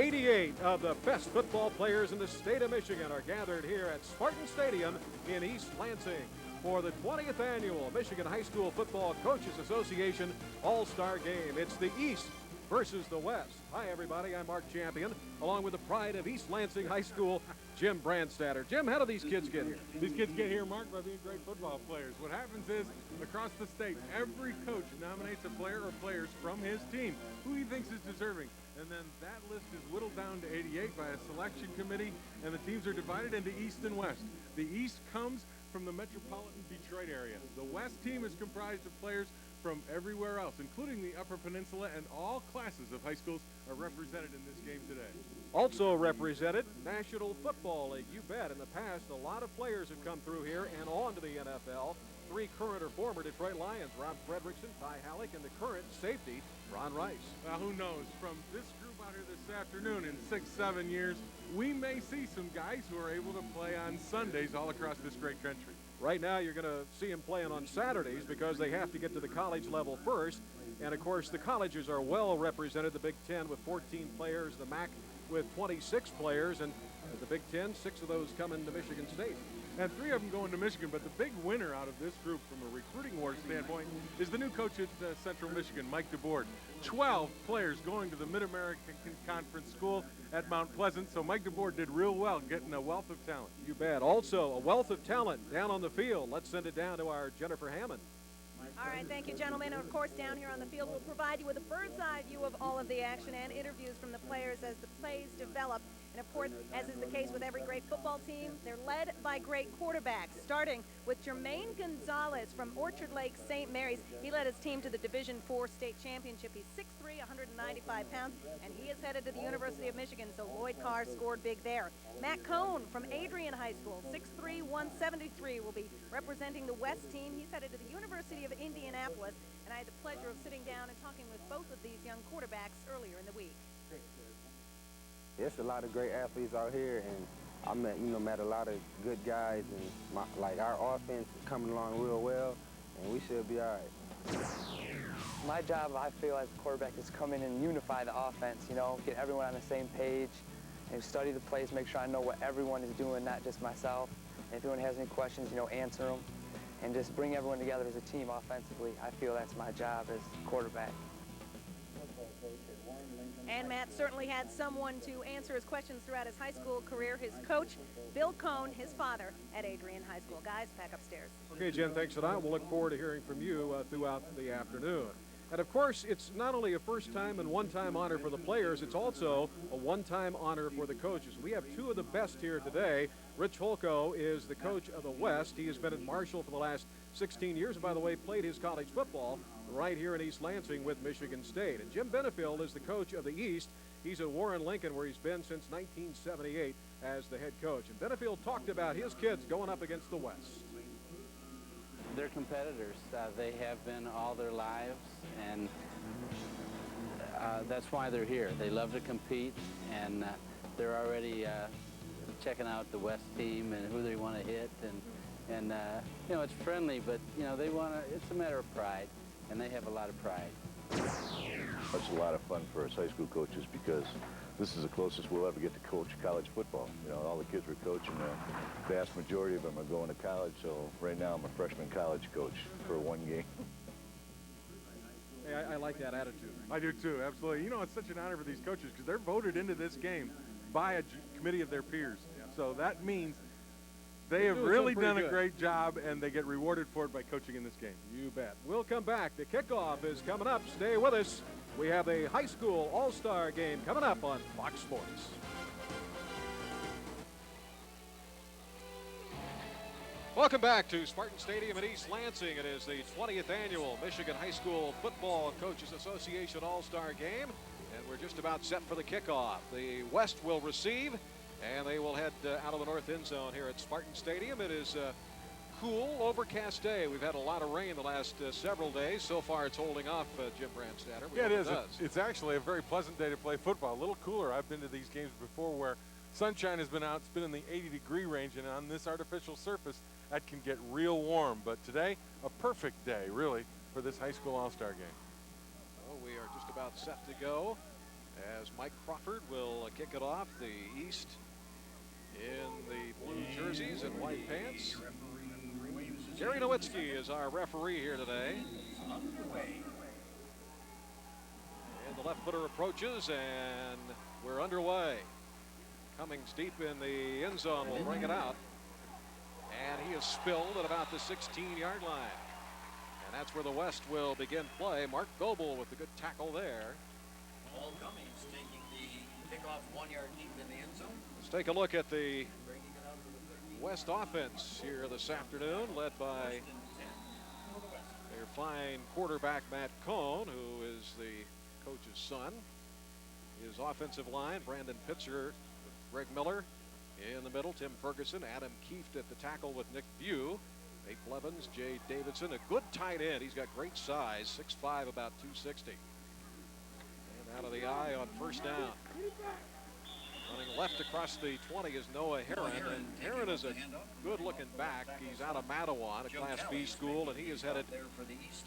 88 of the best football players in the state of Michigan are gathered here at Spartan Stadium in East Lansing for the 20th annual Michigan High School Football Coaches Association All-Star Game. It's the East versus the West. Hi, everybody. I'm Mark Champion, along with the pride of East Lansing High School, Jim Brandstatter. Jim, how do these kids get here? These kids get here, Mark, by being great football players. What happens is, across the state, every coach nominates a player or players from his team who he thinks is deserving. And then that list is whittled down to 88 by a selection committee, and the teams are divided into East and West. The East comes from the metropolitan Detroit area. The West team is comprised of players from everywhere else, including the Upper Peninsula, and all classes of high schools are represented in this game today. Also represented, National Football League. You bet. In the past, a lot of players have come through here and on to the NFL. 3 current or former Detroit Lions, Rob Fredrickson, Ty Halleck, and the current safety, Ron Rice. Well, who knows? From this group out here this afternoon, in 6-7 years, we may see some guys who are able to play on Sundays all across this great country. Right now, you're going to see them playing on Saturdays because they have to get to the college level first. And, of course, the colleges are well represented. The Big Ten with 14 players, the MAC with 26 players, and the Big Ten, 6 of those come into Michigan State. And 3 of them going to Michigan, but the big winner out of this group from a recruiting war standpoint is the new coach at Central Michigan, Mike DeBoard. 12 players going to the Mid-American Conference School at Mount Pleasant, so Mike DeBoard did real well getting a wealth of talent. You bet. Also, a wealth of talent down on the field. Let's send it down to our Jennifer Hammond. All right, thank you, gentlemen. And of course, down here on the field, we'll provide you with a bird's-eye view of all of the action and interviews from the players as the plays develop. And of course, as is the case with every great football team, they're led by great quarterbacks, starting with Jermaine Gonzalez from Orchard Lake St. Mary's. He led his team to the Division IV state championship. He's 6'3", 195 pounds, and he is headed to the University of Michigan, so Lloyd Carr scored big there. Matt Cohn from Adrian High School, 6'3", 173, will be representing the West team. He's headed to the University of Indianapolis, and I had the pleasure of sitting down and talking with both of these young quarterbacks earlier in the week. It's a lot of great athletes out here, and I met a lot of good guys, and our offense is coming along real well, and we should be all right. My job, I feel, as a quarterback is come in and unify the offense, get everyone on the same page, and study the plays, make sure I know what everyone is doing, not just myself. And if anyone has any questions, answer them, and just bring everyone together as a team offensively. I feel that's my job as quarterback. And Matt certainly had someone to answer his questions throughout his high school career, his coach, Bill Cohn, his father, at Adrian High School. Guys, back upstairs. Okay, Jen, thanks for that. We'll look forward to hearing from you throughout the afternoon. And, of course, it's not only a first-time and one-time honor for the players, it's also a one-time honor for the coaches. We have 2 of the best here today. Rich Holko is the coach of the West. He has been at Marshall for the last 16 years, and by the way, played his college football right here in East Lansing with Michigan State. And Jim Benefield is the coach of the East. He's at Warren Lincoln, where he's been since 1978 as the head coach. And Benefield talked about his kids going up against the West. They're competitors. They have been all their lives, and that's why they're here. They love to compete, and they're already checking out the West team and who they want to hit, and it's friendly, but they want to. It's a matter of pride, and they have a lot of pride. It's a lot of fun for us high school coaches because this is the closest we'll ever get to coach college football. All the kids we're coaching, the vast majority of them are going to college, so right now I'm a freshman college coach for 1 game. Hey, I like that attitude. I do too, absolutely. It's such an honor for these coaches because they're voted into this game by a committee of their peers. Yeah. So that means they have really done a great job, and they get rewarded for it by coaching in this game. You bet. We'll come back. The kickoff is coming up. Stay with us. We have a high school all-star game coming up on Fox Sports. Welcome back to Spartan Stadium in East Lansing. It is the 20th annual Michigan High School Football Coaches Association All-Star Game, and we're just about set for the kickoff. The West will receive, and they will head out of the north end zone here at Spartan Stadium. It is cool, overcast day. We've had a lot of rain the last several days. So far, it's holding off, Jim Brandstatter. Yeah, it is. It's actually a very pleasant day to play football. A little cooler. I've been to these games before where sunshine has been out. It's been in the 80-degree range, and on this artificial surface, that can get real warm. But today, a perfect day, really, for this high school all-star game. Well, we are just about set to go. as Mike Crawford will kick it off. The East in the blue jerseys and white pants. Jerry Nowitzki is our referee here today. And the left footer approaches, and we're underway. Cummings deep in the end zone will bring it out. And he is spilled at about the 16-yard line. And that's where the West will begin play. Mark Goebel with the good tackle there. Paul Cummings taking the kickoff 1 yard deep in the end zone. Let's take a look at the West offense here this afternoon, led by their fine quarterback, Matt Cohn, who is the coach's son. His offensive line, Brandon Pitzer, Greg Miller in the middle, Tim Ferguson, Adam Kieft at the tackle with Nick View, Nate Blevins, Jay Davidson, a good tight end. He's got great size, 6'5", about 260. And out of the eye on first down. Running left across the 20 is Noah Herron, and Herron is a good-looking back. He's out of Mattawan, a Class B school, and he is headed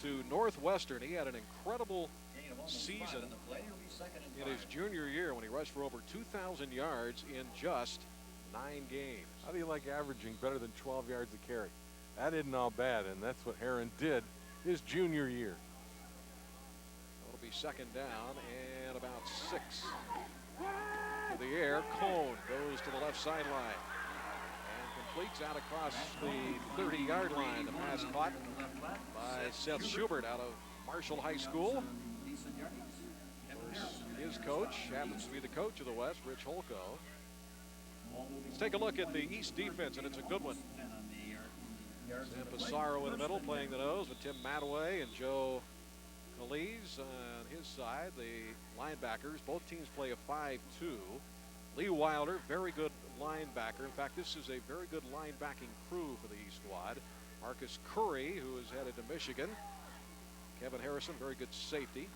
to Northwestern. He had an incredible season in his junior year when he rushed for over 2,000 yards in just 9 games. How do you like averaging better than 12 yards a carry? That isn't all bad, and that's what Herron did his junior year. It'll be second down and about 6. To the air, Cohn goes to the left sideline and completes out across the 30-yard line. The pass caught by Seth Schubert out of Marshall High School. Of course, his coach happens to be the coach of the West, Rich Holko. Let's take a look at the East defense, and it's a good one. Sam Pissarro in the middle playing the nose with Tim Mataway and Joe Calise on his side. The linebackers, both teams play a 5-2. Lee Wilder, very good linebacker. In fact, this is a very good linebacking crew for the East squad. Marcus Curry, who is headed to Michigan. Kevin Harrison, very good safety.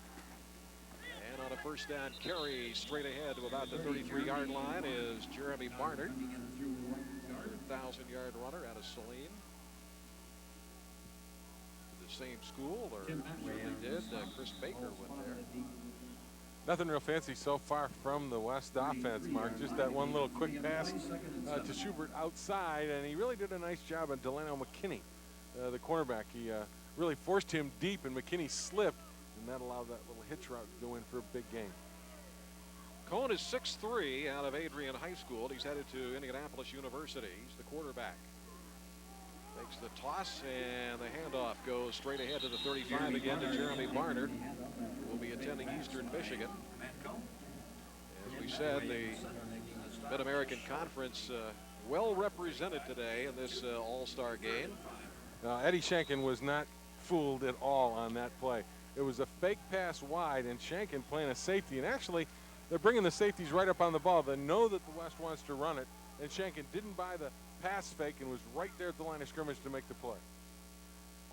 And on a first down carry straight ahead to about the 33-yard line is Jeremy Barnard, 1,000-yard runner out of Saline. The same school, or certainly did. Chris Baker went there. Nothing real fancy so far from the West offense, Mark. Just that one little quick pass to Schubert outside, and he really did a nice job on Delano McKinney, the cornerback. He really forced him deep, and McKinney slipped, and that allowed that little hitch route to go in for a big gain. Cohn is 6'3", out of Adrian High School. He's headed to Indianapolis University. He's the quarterback. Makes the toss, and the handoff goes straight ahead to the 35 again to Jeremy Barnard, who will be attending Eastern Michigan. As we said, the Mid-American Conference well represented today in this All-Star game. Eddie Shankin was not fooled at all on that play. It was a fake pass wide, and Shankin playing a safety. And actually, they're bringing the safeties right up on the ball. They know that the West wants to run it, and Shankin didn't buy the pass fake and was right there at the line of scrimmage to make the play.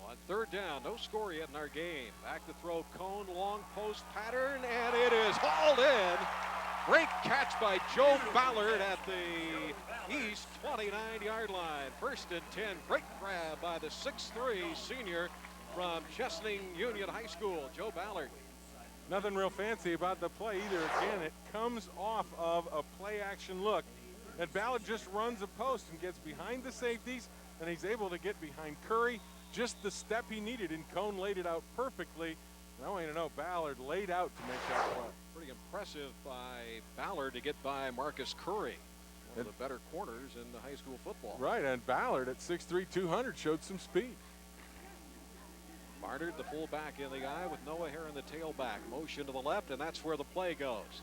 On third down, no score yet in our game. Back to throw, Cohn, long post pattern, and it is hauled in. Great catch by Joe Ballard at the East 29-yard line. First and 10, great grab by the 6'3" senior from Chesaning Union High School, Joe Ballard. Nothing real fancy about the play either. Again, it comes off of a play-action look. And Ballard just runs a post and gets behind the safeties, and he's able to get behind Curry. Just the step he needed, and Cohn laid it out perfectly. And I want you to know, Ballard laid out to make that play. Pretty impressive by Ballard to get by Marcus Curry, one of the better corners in the high school football. Right, and Ballard at 6'3", 200 showed some speed. Barnard, the fullback, in the eye with Noah Herron, the tailback. Motion to the left, and that's where the play goes.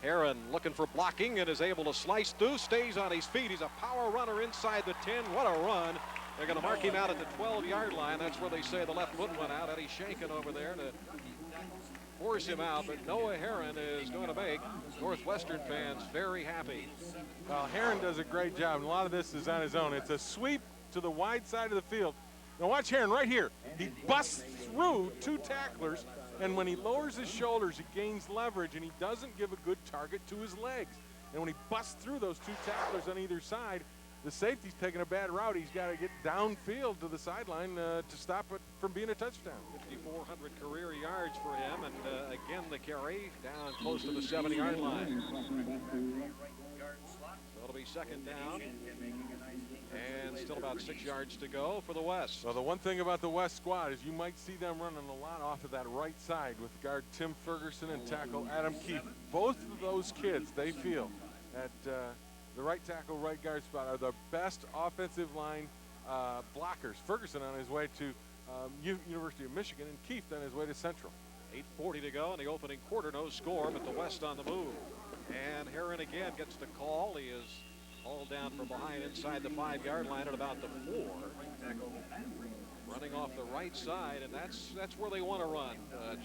Herron looking for blocking and is able to slice through, stays on his feet. He's a power runner inside the 10. What a run. They're going to mark him out at the 12-yard line. That's where they say the left foot went out. Eddie Shankin over there to force him out. But Noah Herron is going to make Northwestern fans very happy. Well, Herron does a great job, and a lot of this is on his own. It's a sweep to the wide side of the field. Now watch Herron right here. He busts through 2 tacklers, and when he lowers his shoulders, he gains leverage, and he doesn't give a good target to his legs. And when he busts through those 2 tacklers on either side, the safety's taking a bad route. He's got to get downfield to the sideline to stop it from being a touchdown. 5,400 career yards for him, and again the carry down close to the 70-yard line. So it'll be second down, and still about 6 yards to go for the West. Well, the one thing about the West squad is you might see them running a lot off of that right side with guard Tim Ferguson and tackle Adam Keefe. Both of those kids, they feel at the right tackle, right guard spot are the best offensive line blockers. Ferguson on his way to University of Michigan, and Keefe on his way to Central. 8:40 to go in the opening quarter. No score, but the West on the move. And Herron again gets the call. He is hauled down from behind inside the 5-yard line at about the 4. Running off the right side, and that's where they want to run,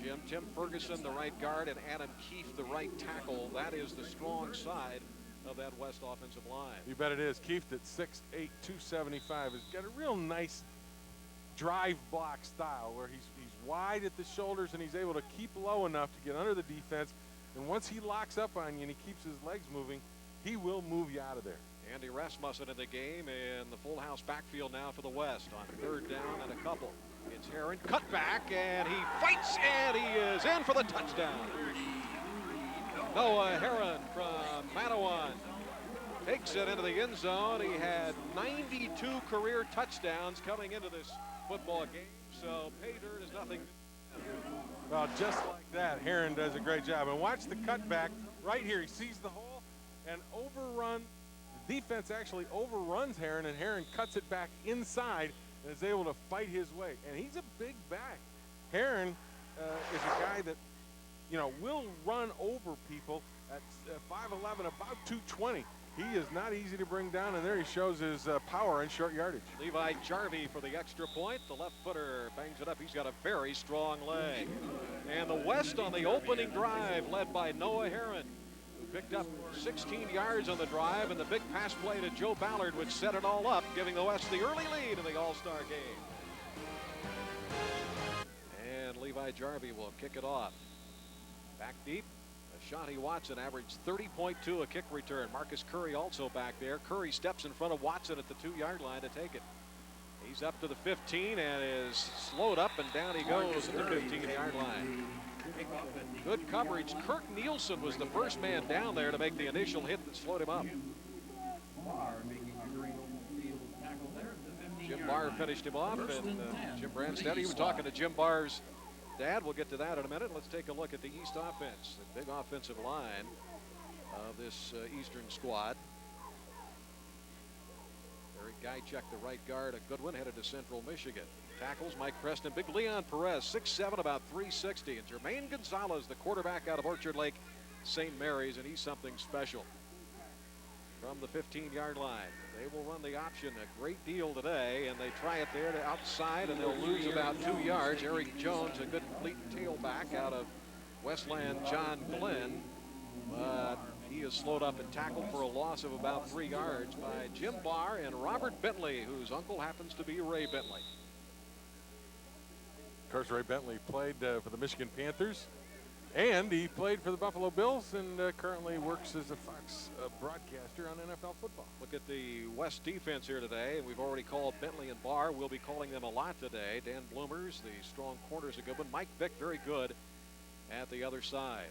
Jim. Tim Ferguson, the right guard, and Adam Keefe, the right tackle. That is the strong side of that West offensive line. You bet it is. Keefe at 6'8", 275 has got a real nice drive block style where he's wide at the shoulders and he's able to keep low enough to get under the defense. And once he locks up on you and he keeps his legs moving, he will move you out of there. Andy Rasmussen in the game, and the full house backfield now for the West on 3rd down and a couple. It's Herron, cut back, and he fights, and he is in for the touchdown. Noah Herron from Manawan takes it into the end zone. He had 92 career touchdowns coming into this football game, so pay dirt is nothing. Well, just like that, Herron does a great job. And watch the cutback right here. He sees the hole and overrun. The defense actually overruns Herron, and Herron cuts it back inside and is able to fight his way. And he's a big back. Herron is a guy that, will run over people at 5'11", about 220. He is not easy to bring down, and there he shows his power in short yardage. Levi Jarvie for the extra point. The left footer bangs it up. He's got a very strong leg. And the West on the opening drive led by Noah Herron, who picked up 16 yards on the drive, and the big pass play to Joe Ballard, which set it all up, giving the West the early lead in the All-Star game. And Levi Jarvie will kick it off. Back deep. Shawnee Watson averaged 30.2 a kick return. Marcus Curry also back there. Curry steps in front of Watson at the 2-yard line to take it. He's up to the 15 and is slowed up, and down he goes at the 15-yard line. Good coverage. Kirk Nielsen was the first man down there to make the initial hit that slowed him up. Jim Barr finished him off, and Jim Branstad, he was talking to Jim Barr's dad. We'll get to that in a minute. Let's take a look at the East offense, the big offensive line of this Eastern squad. Eric Guychuk, the right guard, a good one, headed to Central Michigan. Tackles, Mike Preston, big Leon Perez, 6'7", about 360. And Jermaine Gonzalez, the quarterback out of Orchard Lake St. Mary's, and he's something special. From the 15-yard line, they will run the option a great deal today, and they try it there to outside, and they'll lose about 2 yards. Eric Jones, a good complete tailback out of Westland John Glenn, but he is slowed up and tackled for a loss of about 3 yards by Jim Barr and Robert Bentley, whose uncle happens to be Ray Bentley. Of course, Ray Bentley played for the Michigan Panthers, and he played for the Buffalo Bills, and currently works as a Fox broadcaster on NFL football. Look at the West defense here today, and we've already called Bentley and Barr. We'll be calling them a lot today. Dan Bloomers, the strong corner's a good one. Mike Vick, very good at the other side.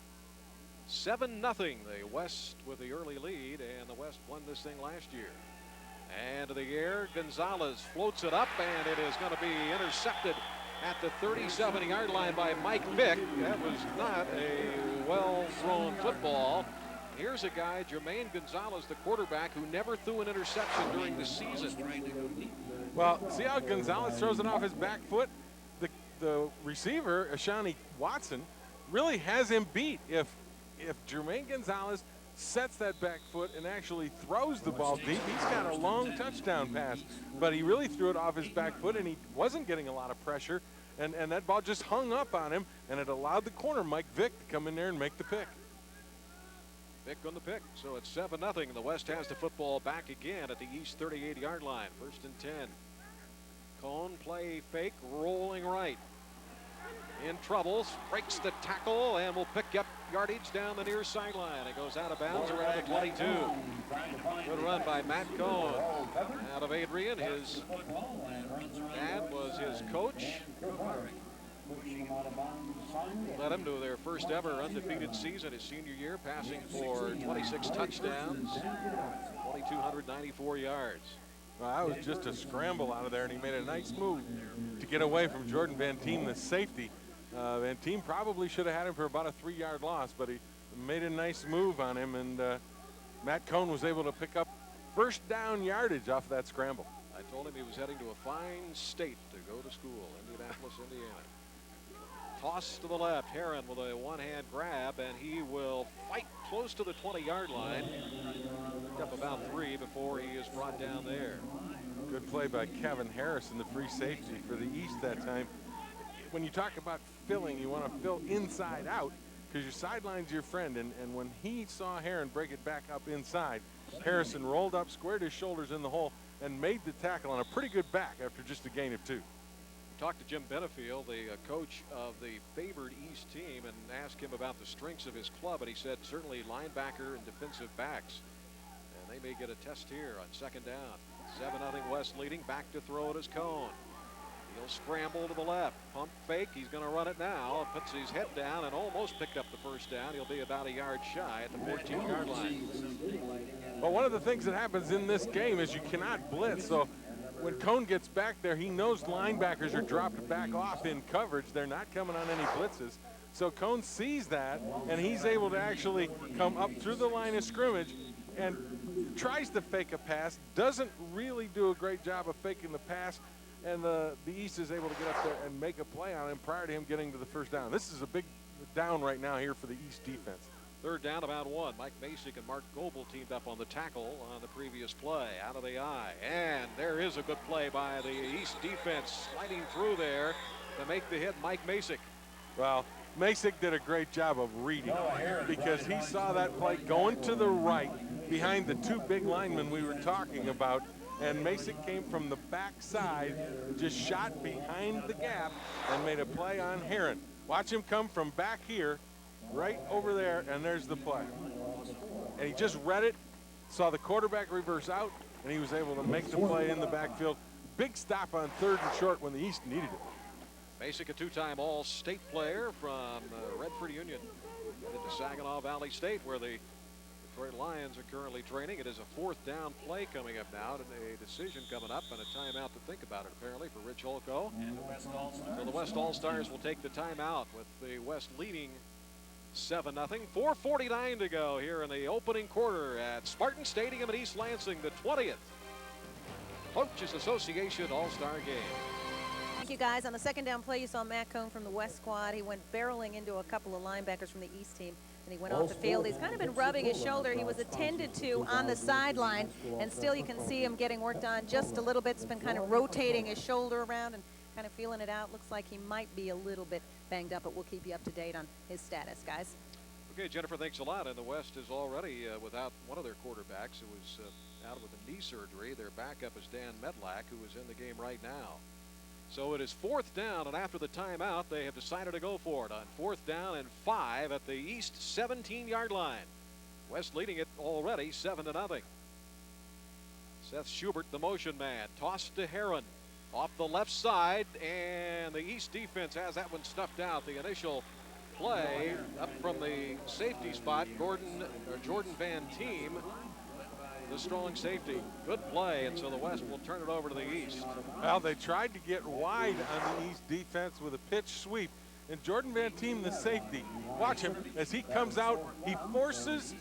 7-0, the West with the early lead, and the West won this thing last year. And to the air, Gonzalez floats it up, and it is going to be intercepted at the 37-yard line by Mike Vick. That was not a well-thrown football. Here's a guy, Jermaine Gonzalez, the quarterback, who never threw an interception during the season. Well, see how Gonzalez throws it off his back foot? The receiver, Shawnee Watson, really has him beat. If Jermaine Gonzalez sets that back foot and actually throws the ball deep, he's got a long touchdown pass. But he really threw it off his back foot, and he wasn't getting a lot of pressure. And that ball just hung up on him, and it allowed the corner, Mike Vick, to come in there and make the pick. Vick on the pick, so it's 7-0. The West has the football back again at the East 38-yard line. 1st and 10. Cone play fake, rolling right. in trouble, breaks the tackle, and will pick up yardage down the near sideline. It goes out of bounds around the 22. Good run by Matt Cohn out of Adrian. His dad was his coach. Led them to their first ever undefeated season his senior year, passing for 26 touchdowns, 2,294 yards. Well, that was just a scramble out of there, and he made a nice move to get away from Jordan Van Team, the safety. Van Team probably should have had him for about a 3-yard loss, but he made a nice move on him, and Matt Cohn was able to pick up first down yardage off of that scramble. I told him he was heading to a fine state to go to school, Indianapolis, Indiana. Toss to the left, Heron with a one-hand grab, and he will fight close to the 20-yard line. Picked up about 3 before he is brought down there. Good play by Kevin Harrison, the free safety for the East that time. When you talk about filling, you want to fill inside out because your sideline's your friend. And when he saw Heron break it back up inside, Harrison rolled up, squared his shoulders in the hole, and made the tackle on a pretty good back after just a gain of 2. Talked to Jim Benefield, the coach of the favored East team, and asked him about the strengths of his club, and he said certainly linebacker and defensive backs. And they may get a test here on second down. 7-0 West leading, back to throw it is Cohn. He'll scramble to the left, pump fake, he's going to run it now, puts his head down and almost picked up the first down. He'll be about a yard shy at the 14-yard line. Well, one of the things that happens in this game is you cannot blitz, so when Cohn gets back there, he knows linebackers are dropped back off in coverage. They're not coming on any blitzes. So Cohn sees that, and he's able to actually come up through the line of scrimmage and tries to fake a pass, doesn't really do a great job of faking the pass, and the East is able to get up there and make a play on him prior to him getting to the first down. This is a big down right now here for the East defense. Third down, about 1. Mike Masick and Mark Goebel teamed up on the tackle on the previous play. Out of the eye. And there is a good play by the East defense, sliding through there to make the hit, Mike Masick. Well, Masick did a great job of reading because he saw that play going to the right behind the 2 big linemen we were talking about. And Masick came from the backside, just shot behind the gap and made a play on Heron. Watch him come from back here, right over there, and there's the play. And he just read it, saw the quarterback reverse out, and he was able to make the play in the backfield. Big stop on 3rd and short when the East needed it. Masick, a 2-time All-State player from Redford Union. Headed to Saginaw Valley State, where the Detroit Lions are currently training. It is a 4th down play coming up now, and a decision coming up and a timeout to think about it, apparently, for Rich Holko. So the West All-Stars will take the timeout with the West leading 7-0. 4:49 to go here in the opening quarter at Spartan Stadium in East Lansing, the 20th Coaches Association All-Star Game. Thank you, guys. On the second down play, you saw Matt Cohn from the West squad. He went barreling into a couple of linebackers from the East team, and he went off the field. He's kind of been rubbing his shoulder. He was attended to on the sideline, and still you can see him getting worked on just a little bit. He's been kind of rotating his shoulder around and kind of feeling it out. Looks like he might be a little bit banged up, but we'll keep you up to date on his status, guys. Okay, Jennifer, thanks a lot. And the West is already without one of their quarterbacks who was out with a knee surgery. Their backup is Dan Medlack, who is in the game right now. So it is 4th down, and after the timeout, they have decided to go for it on 4th down and 5 at the East 17-yard line. West leading it already 7-0. Seth Schubert, the motion man, tossed to Heron off the left side, and the East defense has that one stuffed out. The initial play up from the safety spot, Jordan Van Team, the strong safety. Good play, and so the West will turn it over to the East. Well, they tried to get wide on the East defense with a pitch sweep, and Jordan Van Team, the safety, watch him as he comes out. He forces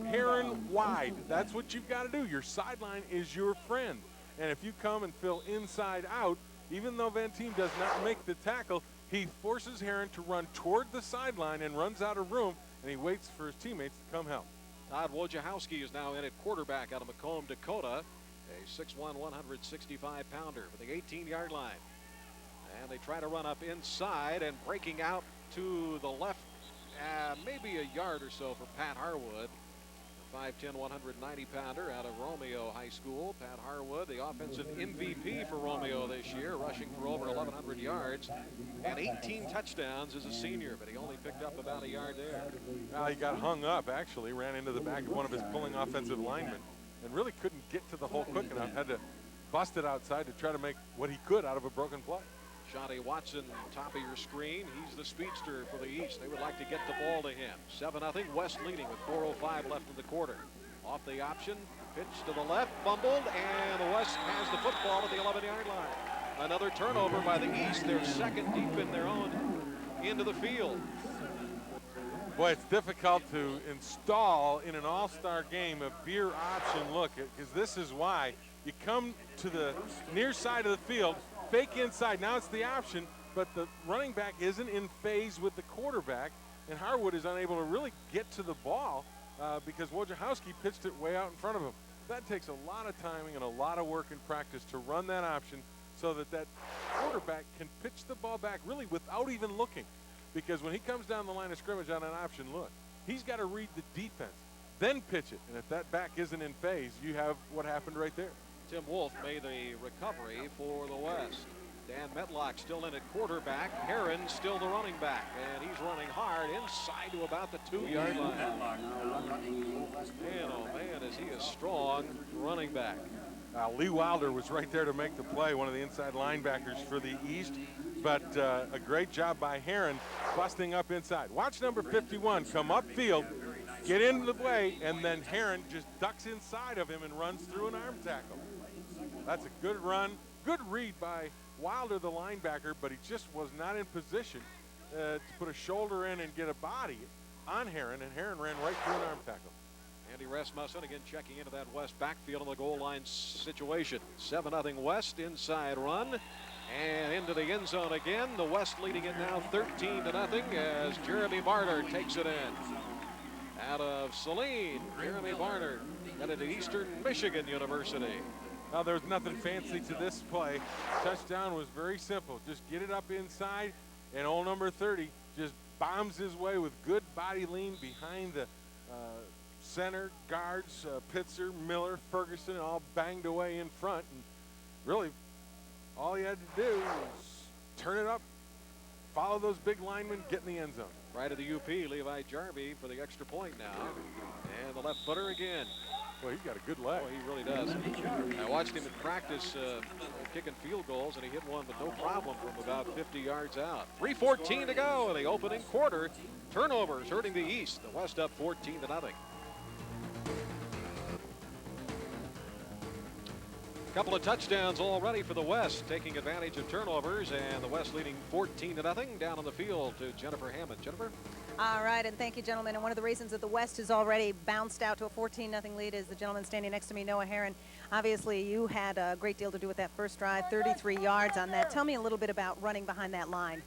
Heron wide. That's what you've got to do. Your sideline is your friend, and if you come and fill inside out, even though Van Team does not make the tackle, he forces Heron to run toward the sideline and runs out of room, and he waits for his teammates to come help. Todd Wojciechowski is now in at quarterback out of Macomb, Dakota. A 6'1", 165-pounder for the 18-yard line. And they try to run up inside, and breaking out to the left, maybe a yard or so for Pat Harwood. 5'10", 190-pounder out of Romeo High School. Pat Harwood, the offensive MVP for Romeo this year, rushing for over 1,100 yards and 18 touchdowns as a senior, but he only picked up about a yard there. Well, he got hung up, actually, ran into the back of one of his pulling offensive linemen and really couldn't get to the hole quick enough. Had to bust it outside to try to make what he could out of a broken play. Shante Watson, top of your screen. He's the speedster for the East. They would like to get the ball to him. 7-0, West leading with 4:05 left in the quarter. Off the option, pitch to the left, fumbled, and the West has the football at the 11-yard line. Another turnover by the East. They're second deep in their own into the field. Boy, it's difficult to install in an all-star game a veer option look, because this is why you come to the near side of the field, fake inside. Now it's the option, but the running back isn't in phase with the quarterback, and Harwood is unable to really get to the ball because Wojciechowski pitched it way out in front of him. That takes a lot of timing and a lot of work and practice to run that option so that that quarterback can pitch the ball back really without even looking. Because when he comes down the line of scrimmage on an option look, he's got to read the defense, then pitch it. And if that back isn't in phase, you have what happened right there. Tim Wolf made the recovery for the West. Dan Metlock still in at quarterback. Heron still the running back. And he's running hard inside to about the 2-yard line. Man, oh man, is he a strong running back. Lee Wilder was right there to make the play, one of the inside linebackers for the East. But a great job by Heron busting up inside. Watch number 51 come upfield, get into the play, and then Heron just ducks inside of him and runs through an arm tackle. That's a good run, good read by Wilder, the linebacker, but he just was not in position to put a shoulder in and get a body on Heron, and Heron ran right through an arm tackle. Andy Rasmussen again checking into that West backfield in the goal line situation. 7-0 West, inside run. And into the end zone again. The West leading it now 13-0 as Jeremy Barner takes it in. Out of Saline, Jeremy Barner headed to Eastern Michigan University. Now, there's nothing fancy to this play. Touchdown was very simple. Just get it up inside, and old number 30 just bombs his way with good body lean behind the center guards, Pitzer, Miller, Ferguson, all banged away in front. And really, all he had to do was turn it up, follow those big linemen, get in the end zone. Right of the UP, Levi Jarvie for the extra point now. And the left footer again. Well, he's got a good leg. Oh, he really does. I watched him in practice kicking field goals, and he hit one with no problem from about 50 yards out. 3:14 to go in the opening quarter. Turnovers hurting the East. The West up 14-0. Couple of touchdowns already for the West, taking advantage of turnovers, and the West leading 14-0 down on the field to Jennifer Hammond. Jennifer? All right, and thank you, gentlemen. And one of the reasons that the West has already bounced out to a 14-0 lead is the gentleman standing next to me, Noah Heron. Obviously, you had a great deal to do with that first drive, 33 yards on that. Tell me a little bit about running behind that line.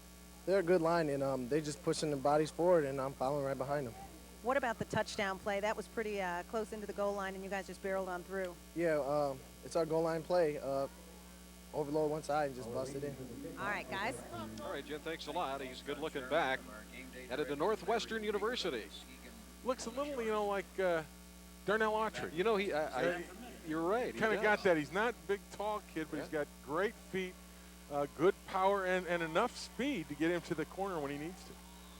They're a good line, and they just pushing the bodies forward, and I'm following right behind them. What about the touchdown play? That was pretty close into the goal line, and you guys just barreled on through. Yeah, it's our goal line play. Overload one side and just bust it in. All right, guys. All right, Jen, thanks a lot. He's good looking back. Headed to Northwestern University. Looks a little, you know, like Darnell Autry. You know, you're right. Kind of got that. He's not a big, tall kid, but he's got great feet, good power, and enough speed to get him to the corner when he needs to.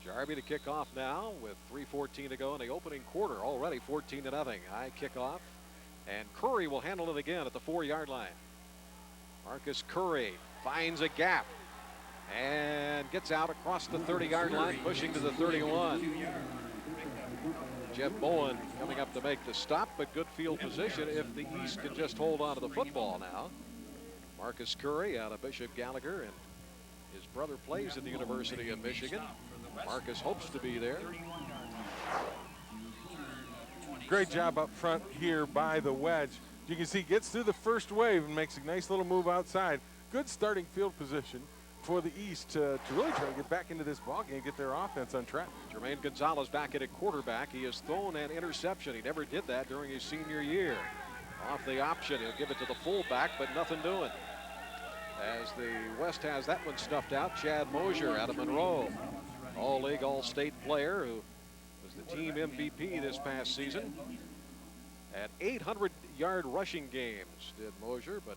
Jarvie to kick off now with 3:14 to go in the opening quarter. Already 14-0. High kickoff. And Curry will handle it again at the 4-yard line. Marcus Curry finds a gap and gets out across the 30-yard line, pushing to the 31. Jeff Bowen coming up to make the stop, but good field position if the East can just hold on to the football now. Marcus Curry out of Bishop Gallagher, and his brother plays at the University of Michigan. Marcus hopes to be there. Great job up front here by the wedge. You can see gets through the first wave and makes a nice little move outside. Good starting field position for the East to really try to get back into this ballgame, get their offense on track. Jermaine Gonzalez back at quarterback. He has thrown an interception. He never did that during his senior year. Off the option, he'll give it to the fullback, but nothing doing. As the West has that one stuffed out, Chad Mosier out of Monroe. All-league, all-state player who was the team MVP this past season. at 800-yard rushing games, did Mosier, but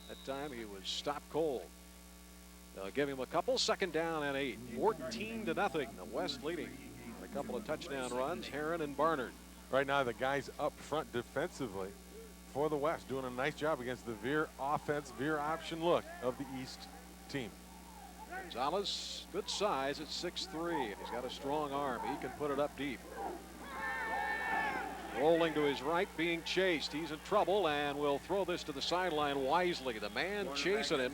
that time he was stopped cold. They'll give him a couple. 2nd down and 8. 14-0. The West leading. A couple of touchdown runs, Heron and Barnard. Right now, the guys up front defensively for the West doing a nice job against the veer offense, veer option look of the East team. Gonzalez, good size at 6'3", and he's got a strong arm. He can put it up deep. Rolling to his right, being chased. He's in trouble and will throw this to the sideline wisely. The man chasing him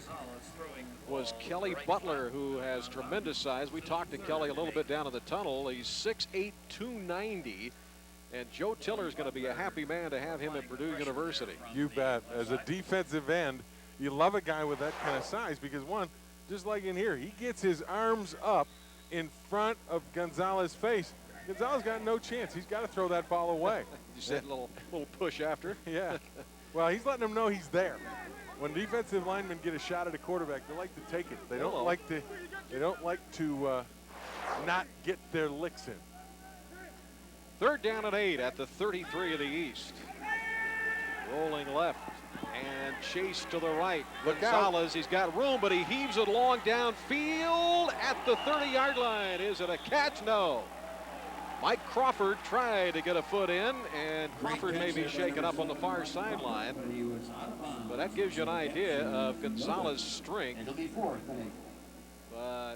was Kelly Butler, who has tremendous size. We talked to Kelly a little bit down in the tunnel. He's 6'8", 290. And Joe Tiller is going to be a happy man to have him at Purdue University. You bet. As a defensive end, you love a guy with that kind of size because, one, just like in here, he gets his arms up in front of Gonzalez's face. Gonzalez got no chance. He's got to throw that ball away. You said a little push after. Yeah. Well, he's letting him know he's there. When defensive linemen get a shot at a quarterback, they like to take it. They don't like to. They don't like to not get their licks in. 3rd down and 8 at the 33 of the East. Rolling left and chase to the right. Gonzalez, he's got room, but he heaves it long downfield at the 30-yard line. Is it a catch? No. Mike Crawford tried to get a foot in, and Crawford may be shaken up on the far sideline. But that gives you an idea of Gonzalez's strength. But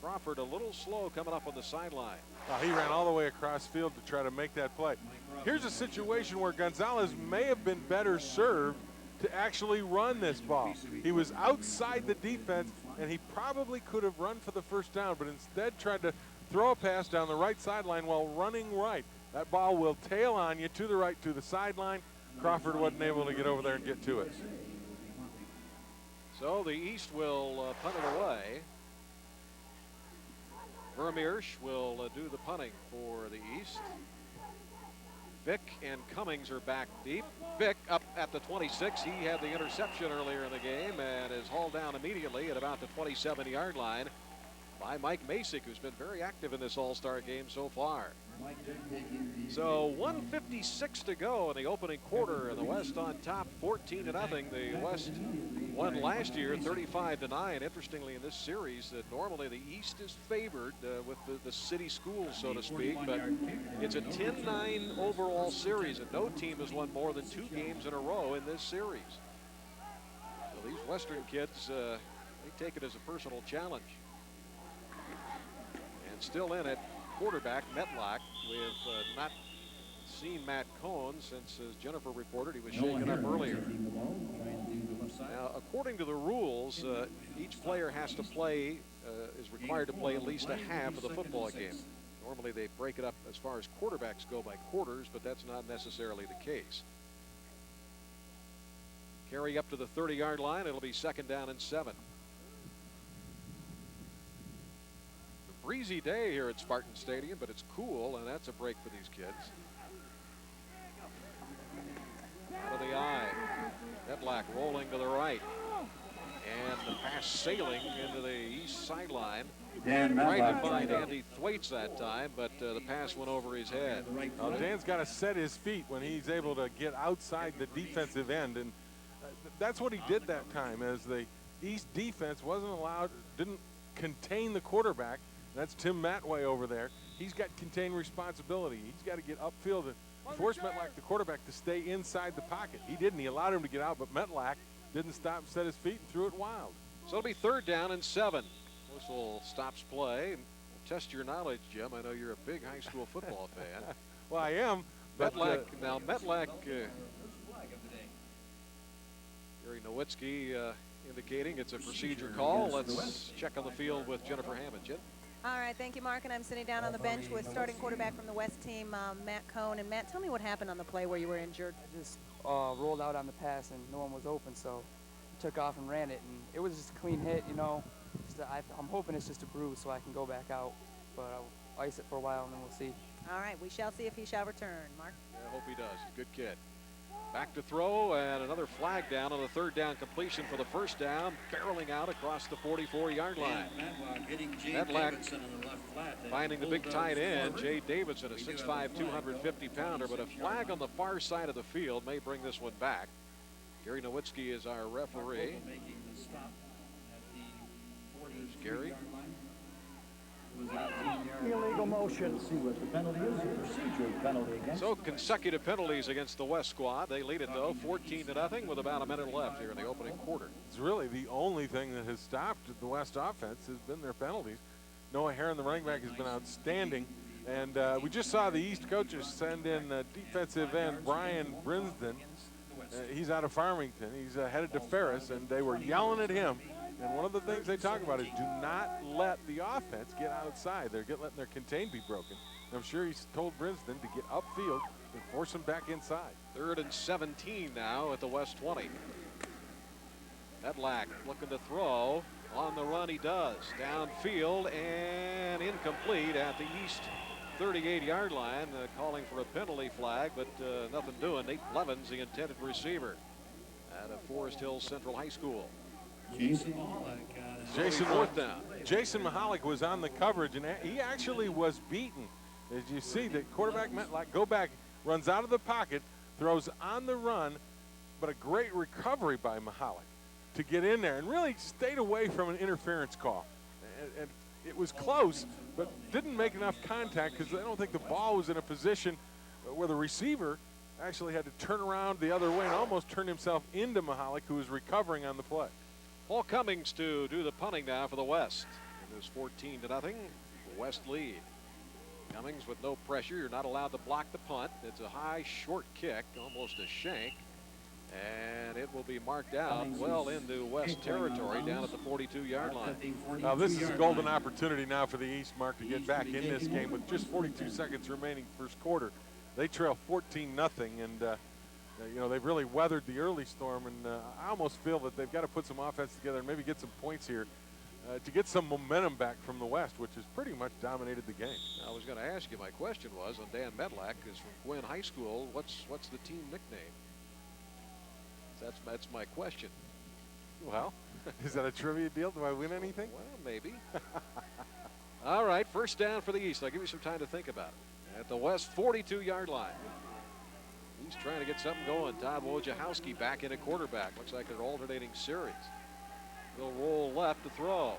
Crawford a little slow coming up on the sideline. He ran all the way across field to try to make that play. Here's a situation where Gonzalez may have been better served to actually run this ball. He was outside the defense, and he probably could have run for the 1st down, but instead tried to throw a pass down the right sideline while running right. That ball will tail on you to the right to the sideline. Crawford wasn't able to get over there and get to it. So the East will punt it away. Vermeersch will do the punting for the East. Vick and Cummings are back deep. Vick up at the 26. He had the interception earlier in the game and is hauled down immediately at about the 27-yard line by Mike Masick, who's been very active in this All-Star game so far. So 1:56 to go in the opening quarter, and the West on top 14-0. The West won last year 35-9. Interestingly, in this series, normally the East is favored with the city schools, so to speak, but it's a 10-9 overall series, and no team has won more than 2 games in a row in this series. So these Western kids, they take it as a personal challenge. And still in at quarterback, Metlock. We have not seen Matt Cohn since, as Jennifer reported, he was shaken up earlier. Now, according to the rules, each player has to play, is required to play at least a half of the football game. Normally they break it up as far as quarterbacks go by quarters, but that's not necessarily the case. Carry up to the 30-yard line. It'll be 2nd down and 7. Breezy day here at Spartan Stadium, but it's cool, and that's a break for these kids. Out of the eye. Metlock rolling to the right. And the pass sailing into the east sideline. Tried to find Andy Thwaites that time, but the pass went over his head. Dan's got to set his feet when he's able to get outside the defensive end, and that's what he did that time, as the East defense wasn't allowed, didn't contain the quarterback. That's Tim Matway over there. He's got contained responsibility. He's got to get upfield and force Metlock, the quarterback, to stay inside the pocket. He didn't. He allowed him to get out, but Metlock didn't stop, set his feet, and threw it wild. So it'll be 3rd down and 7. Whistle stops play. We'll test your knowledge, Jim. I know you're a big high school football fan. Well, I am. But Metlock, Gary Nowitzki indicating it's a procedure call. Let's check on the field with Jennifer Hammond. Jim? All right, thank you, Mark. And I'm sitting down on the bench with starting quarterback from the West team, Matt Cohn. And Matt, tell me what happened on the play where you were injured. Just rolled out on the pass and no one was open, so I took off and ran it. And it was just a clean hit, you know. I'm hoping it's just a bruise so I can go back out. But I'll ice it for a while and then we'll see. All right, we shall see if he shall return. Mark? Yeah, I hope he does. He's a good kid. Back to throw, and another flag down on the third down completion for the first down, barreling out across the 44-yard line. Medlock finding the big tight end, Jay Davidson, a 6'5", 250-pounder, but a flag on the far side of the field may bring this one back. Gary Nowitzki is our referee. There's Gary. Illegal motion. See what the penalty is. A procedure penalty against. So consecutive penalties against the West squad. They lead it though 14-0 with about a minute left here in the opening quarter. It's really the only thing that has stopped the West offense has been their penalties. Noah Heron, the running back, has been outstanding. And we just saw the East coaches send in defensive end Brian Brinsden. He's out of Farmington. He's headed to Ferris, and they were yelling at him. And one of the things they talk about is do not let the offense get outside. They're letting their contain be broken. And I'm sure he's told Brinsden to get upfield and force him back inside. 3rd and 17 now at the West 20. Medlock looking to throw. On the run he does. Downfield and incomplete at the East 38-yard line. Calling for a penalty flag, but nothing doing. Nate Blevins, the intended receiver out of Forest Hills Central High School. Jason Mahalik was on the coverage, and he actually was beaten. As you see, the quarterback Medlock go back, runs out of the pocket, throws on the run, but a great recovery by Mahalik to get in there and really stayed away from an interference call. And it was close, but didn't make enough contact because I don't think the ball was in a position where the receiver actually had to turn around the other way and almost turn himself into Mahalik, who was recovering on the play. Paul Cummings to do the punting now for the West. It is 14-0. West lead. Cummings with no pressure. You're not allowed to block the punt. It's a high, short kick, almost a shank. And it will be marked out well into West territory down at the 42-yard line. Now this is a golden opportunity now for the East, Mark, to get back in this game with just 42 seconds remaining first quarter. They trail 14-0, and you know, they've really weathered the early storm, and I almost feel that they've got to put some offense together and maybe get some points here to get some momentum back from the West, which has pretty much dominated the game. I was going to ask you, my question was on Dan Medlock, is from Gwynn High School. What's the team nickname? That's my question. Well, is that a trivia deal? Do I win anything? Well, maybe. All right, first down for the East. I'll give you some time to think about it. At the West 42-yard line. He's trying to get something going. Todd Wojciechowski back in at quarterback. Looks like they're alternating series. He'll roll left to throw.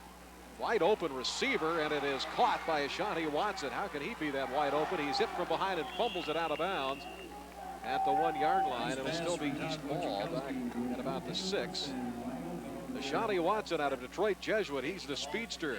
Wide open receiver, and it is caught by Ashanti Watson. How can he be that wide open? He's hit from behind and fumbles it out of bounds at the 1-yard line. It'll still be East ball back at about the 6. Ashanti Watson out of Detroit Jesuit. He's the speedster.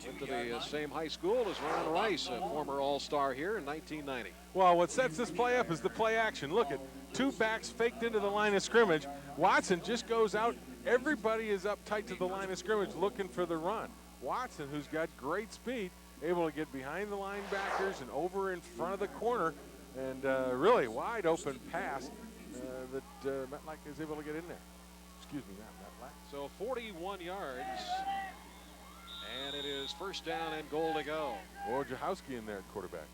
Went to the same high school as Ron Rice, a former All-Star here in 1990. Well, what sets this play up is the play action. Look at 2 backs faked into the line of scrimmage. Watson just goes out. Everybody is up tight to the line of scrimmage looking for the run. Watson, who's got great speed, able to get behind the linebackers and over in front of the corner, and really wide open pass that Metlack is able to get in there. Excuse me, not Metlack. So 41 yards. And it is first down and goal to go. Wojciechowski in there at quarterback.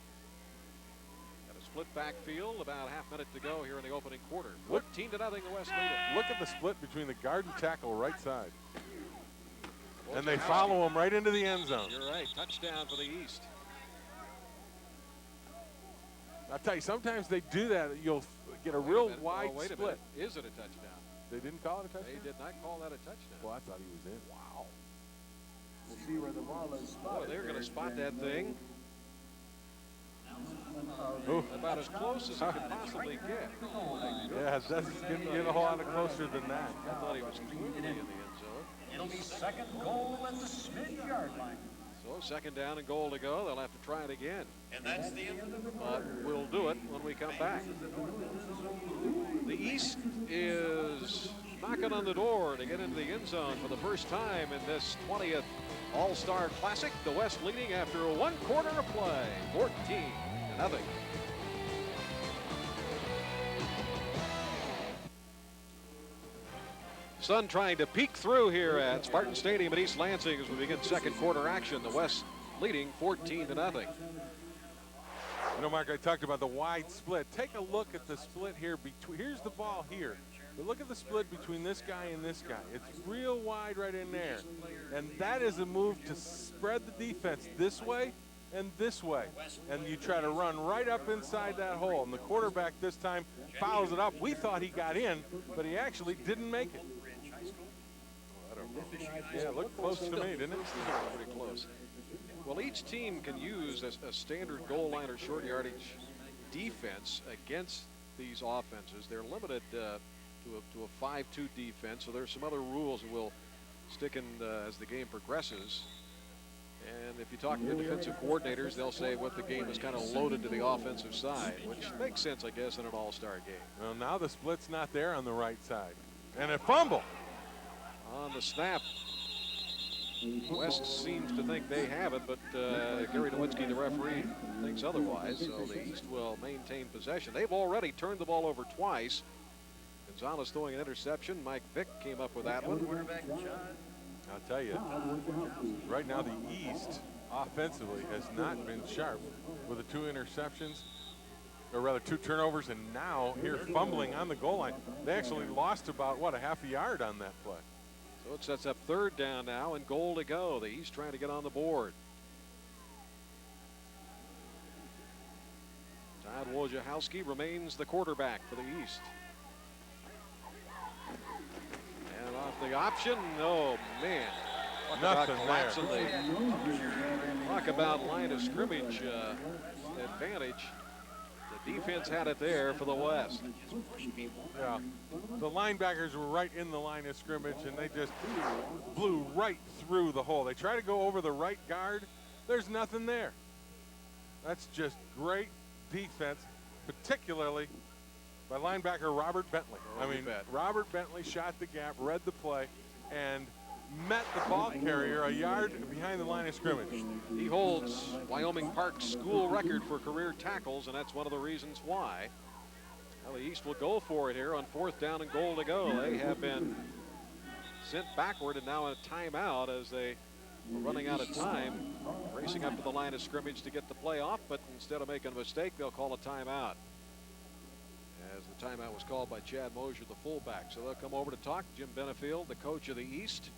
Got a split backfield, about a half minute to go here in the opening quarter. 14-0 the West lead it. Look at the split between the guard and tackle right side. And they follow him right into the end zone. You're right, touchdown for the East. I'll tell you, sometimes they do that. You'll get a real wide wait a split. minute. Is it a touchdown? They didn't call it a touchdown? They did not call that a touchdown. Well, I thought he was in. Wow. We'll see where the ball is spotted. Boy, they're going to spot that thing Ooh. about as close as it could possibly get. Yeah, it doesn't get a whole lot closer than that. I thought he was clearly in the end zone. It'll be second goal at the Smith-yard line. So second down and goal to go. They'll have to try it again. And that's the end of the But we'll do it when we come back. The East is knocking on the door to get into the end zone for the first time in this 20th All-Star Classic. The West leading after 1 quarter of play, 14-0. Sun trying to peek through here at Spartan Stadium in East Lansing as we begin second quarter action. The West leading 14-0. You know, Mark, I talked about the wide split. Take a look at the split here. Here's the ball here. But look at the split between this guy and this guy. It's real wide right in there. And that is a move to spread the defense this way and this way. And you try to run right up inside that hole. And the quarterback this time fouls it up. We thought he got in, but he actually didn't make it. I don't know. Yeah, it looked close to me, didn't it? Pretty close. Well, each team can use a standard goal line or short yardage defense against these offenses. They're limited to a 5-2 defense, so there's some other rules that will stick in as the game progresses. And if you talk to the defensive coordinators, they'll say what the game is kind of loaded to the offensive side, which makes sense, I guess, in an all-star game. Well, now the split's not there on the right side. And a fumble. On the snap, West seems to think they have it, but Gary Nowinski, the referee, thinks otherwise, so the East will maintain possession. They've already turned the ball over twice. Gonzalez throwing an interception. Mike Vick came up with that one. I'll tell you, right now the East offensively has not been sharp with the 2 interceptions, or rather 2 turnovers, and now here fumbling on the goal line. They actually lost about, what, a half a yard on that play. So it sets up 3rd down now and goal to go. The East trying to get on the board. Todd Wojciechowski remains the quarterback for the East. And off the option, oh man. Nothing there. Talk about line of scrimmage advantage. The defense had it there for the West. Yeah, the linebackers were right in the line of scrimmage, and they just blew right through the hole. They try to go over the right guard. There's nothing there. That's just great defense, particularly by linebacker Robert Bentley. Robert Bentley shot the gap, read the play, and met the ball carrier a yard behind the line of scrimmage. He holds Wyoming Park's school record for career tackles, and that's one of the reasons why. Well, the East will go for it here on 4th down and goal to go. They have been sent backward and now in a timeout as they were running out of time, racing up to the line of scrimmage to get the play off, but instead of making a mistake, they'll call a timeout. As the timeout was called by Chad Mosier, the fullback. So they'll come over to talk. Jim Benefield, the coach of the East.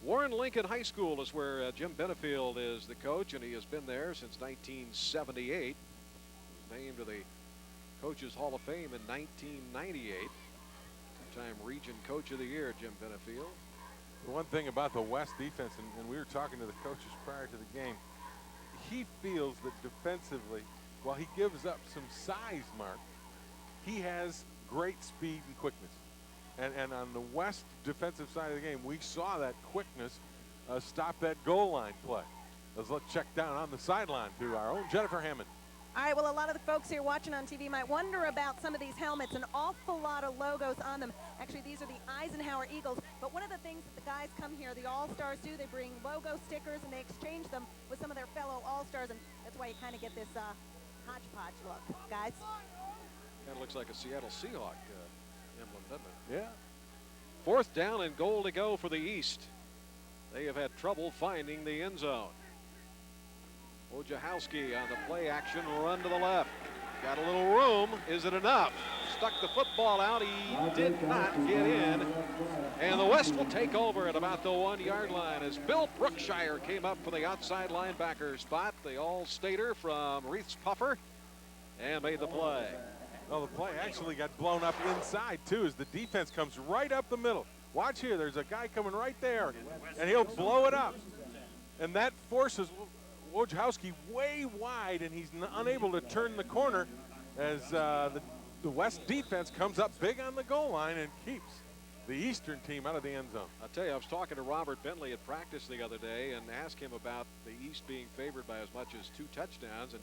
Warren Lincoln High School is where Jim Benefield is the coach, and he has been there since 1978. He was named to the Coaches Hall of Fame in 1998. Two-time Region Coach of the Year, Jim Benefield. The one thing about the West defense, and we were talking to the coaches prior to the game, he feels that defensively, while he gives up some size, Mark, he has great speed and quickness. And on the West defensive side of the game, we saw that quickness stop that goal line play. Let's check down on the sideline to our own Jennifer Hammond. All right, well, a lot of the folks here watching on TV might wonder about some of these helmets. An awful lot of logos on them. Actually, these are the Eisenhower Eagles. But one of the things that the guys come here, the All-Stars do, they bring logo stickers and they exchange them with some of their fellow All-Stars. And that's why you kind of get this hodgepodge look, guys. Kind of looks like a Seattle Seahawk emblem, doesn't it? Yeah. 4th down and goal to go for the East. They have had trouble finding the end zone. Wojciechowski on the play action run to the left. Got a little room. Is it enough? Stuck the football out. He did not get in. And the West will take over at about the 1-yard line as Bill Brookshire came up for the outside linebacker spot. The All-Stater from Reith's Puffer and made the play. Well, the play actually got blown up inside, too, as the defense comes right up the middle. Watch here. There's a guy coming right there, and he'll blow it up. And that forces Wojciechowski way wide, and he's unable to turn the corner as the West defense comes up big on the goal line and keeps the Eastern team out of the end zone. I'll tell you, I was talking to Robert Bentley at practice the other day and asked him about the East being favored by as much as 2 touchdowns and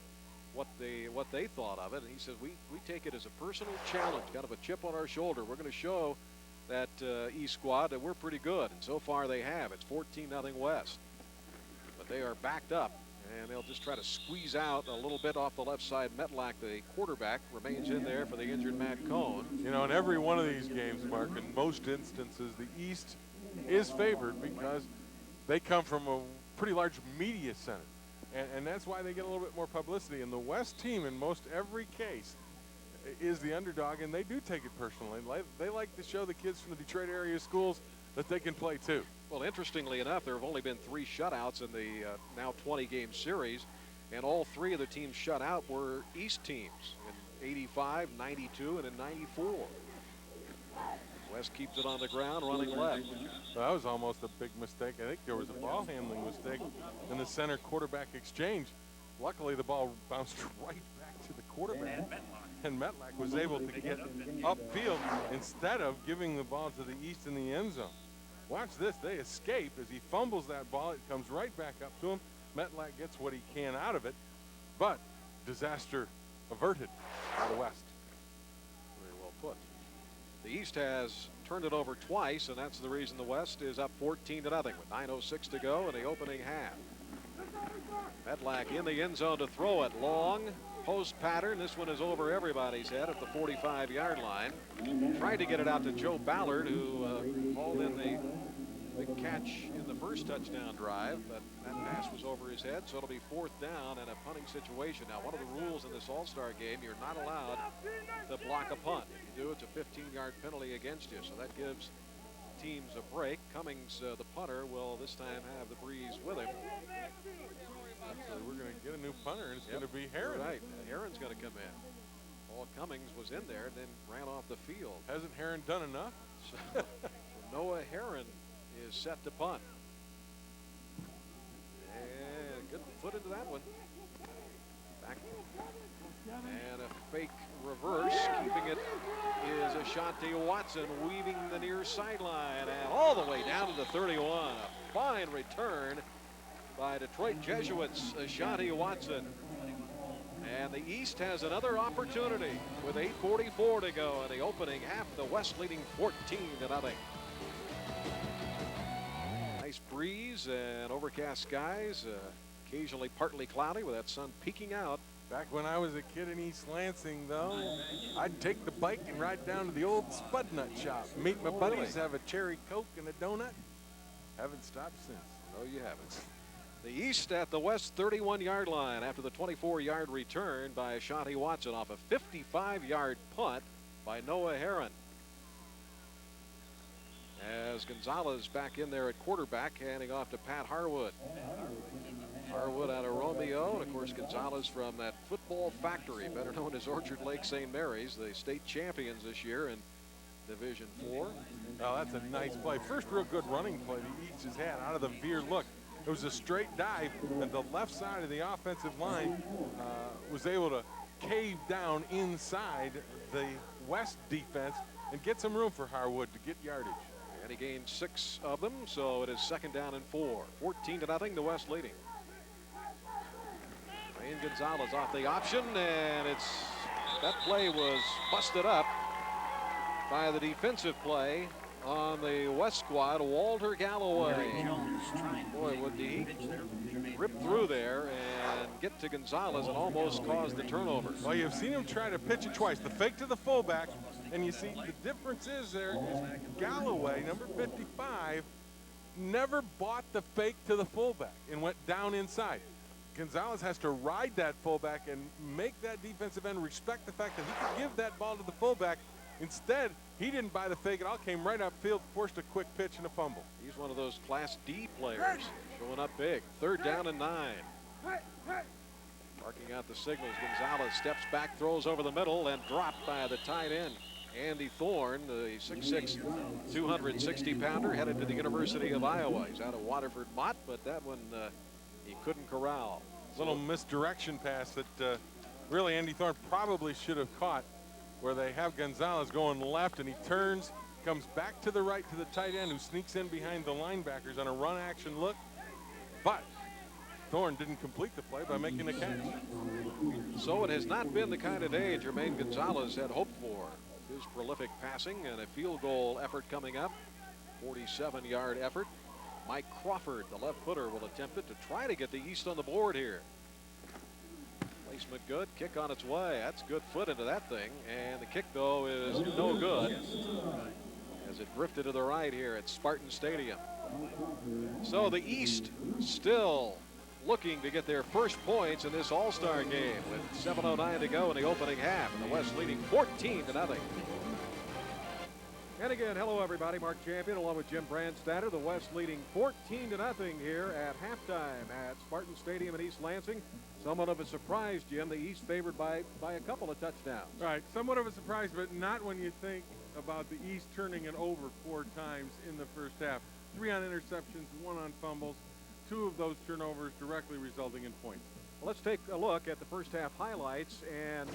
what they thought of it. And he says, we take it as a personal challenge, kind of a chip on our shoulder. We're going to show that East squad that we're pretty good. And so far they have. It's 14-0 West. But they are backed up. And they'll just try to squeeze out a little bit off the left side. Metlack, the quarterback, remains in there for the injured Matt Cohn. You know, in every one of these games, Mark, in most instances, the East is favored because they come from a pretty large media center. And that's why they get a little bit more publicity. And the West team, in most every case, is the underdog, and they do take it personally. They like to show the kids from the Detroit area schools that they can play too. Well, interestingly enough, there have only been 3 shutouts in the now 20-game series, and all 3 of the teams shut out were East teams in 85, 92, and in 94. West keeps it on the ground, running left. Well, that was almost a big mistake. I think there was a ball handling mistake in the center quarterback exchange. Luckily, the ball bounced right back to the quarterback, and Metlack was able to get upfield instead of giving the ball to the East in the end zone. Watch this. They escape. As he fumbles that ball, it comes right back up to him. Metlack gets what he can out of it, but disaster averted by the West. Very well put. The East has turned it over twice, and that's the reason the West is up 14-0 with 9:06 to go in the opening half. Metlack in the end zone to throw it. Long post pattern. This one is over everybody's head at the 45-yard line. Tried to get it out to Joe Ballard, who hauled in the big catch in the first touchdown drive, but that pass was over his head, so it'll be 4th down and a punting situation. Now, one of the rules in this All-Star game, you're not allowed to block a punt. If you do, it's a 15-yard penalty against you, so that gives teams a break. Cummings, the punter, will this time have the breeze with him. So we're going to get a new punter, and it's going to be Heron. Right, Heron's going to come in. Paul Cummings was in there, then ran off the field. Hasn't Heron done enough? So Noah Heron is set to punt. And good foot into that one. Back. And a fake reverse. Keeping it is Ashanti Watson, weaving the near sideline and all the way down to the 31. A fine return by Detroit Jesuits, Ashanti Watson. And the East has another opportunity with 8:44 to go in the opening half. The West leading 14-0. Nice breeze and overcast skies, occasionally partly cloudy with that sun peeking out. Back when I was a kid in East Lansing, though, I'd take the bike and ride down to the old Spud Nut shop. Meet my buddies, have a cherry Coke and a donut. Haven't stopped since. No, you haven't. The East at the West 31-yard line after the 24-yard return by Ashanti Watson off a 55-yard punt by Noah Heron. As Gonzalez back in there at quarterback, handing off to Pat Harwood. Harwood out of Romeo, and of course Gonzalez from that football factory, better known as Orchard Lake St. Mary's, the state champions this year in Division 4. Oh, that's a nice play. First real good running play the East has had out of the veer look. It was a straight dive, and the left side of the offensive line was able to cave down inside the West defense and get some room for Harwood to get yardage. And he gained 6 of them, so it is 2nd down and 4. 14-0, the West leading. Wayne Gonzalez off the option, and that play was busted up by the defensive play on the West squad, Walter Galloway. Boy, would he rip through there and get to Gonzalez and almost cause the turnover. Well, you've seen him try to pitch it twice. The fake to the fullback, and you see the difference is Galloway, number 55, never bought the fake to the fullback and went down inside. Gonzalez has to ride that fullback and make that defensive end respect the fact that he could give that ball to the fullback. Instead, he didn't buy the fake at all, came right upfield, forced a quick pitch and a fumble. He's one of those Class D players, showing up big. 3rd down and 9. Barking out the signals, Gonzalez steps back, throws over the middle, and dropped by the tight end, Andy Thorne, the 6'6", 260-pounder, headed to the University of Iowa. He's out of Waterford Mott, but that one he couldn't corral. Little misdirection pass that really Andy Thorne probably should have caught, where they have Gonzalez going left, and he turns, comes back to the right to the tight end, who sneaks in behind the linebackers on a run action look. But Thorne didn't complete the play by making a catch. So it has not been the kind of day Jermaine Gonzalez had hoped for. His prolific passing and a field goal effort coming up, 47-yard effort. Mike Crawford, the left footer, will attempt it to try to get the East on the board here. Placement good, kick on its way. That's good foot into that thing, and the kick though is no good as it drifted to the right here at Spartan Stadium. So the East still looking to get their first points in this All-Star game with 7:09 to go in the opening half, and the West leading 14-0. And again, hello everybody, Mark Champion along with Jim Brandstatter. The West leading 14-0 here at halftime at Spartan Stadium in East Lansing. Somewhat of a surprise, Jim. The East favored by a couple of touchdowns. Right, somewhat of a surprise, but not when you think about the East turning it over 4 times in the first half. 3 on interceptions, 1 on fumbles, 2 of those turnovers directly resulting in points. Well, let's take a look at the first half highlights. And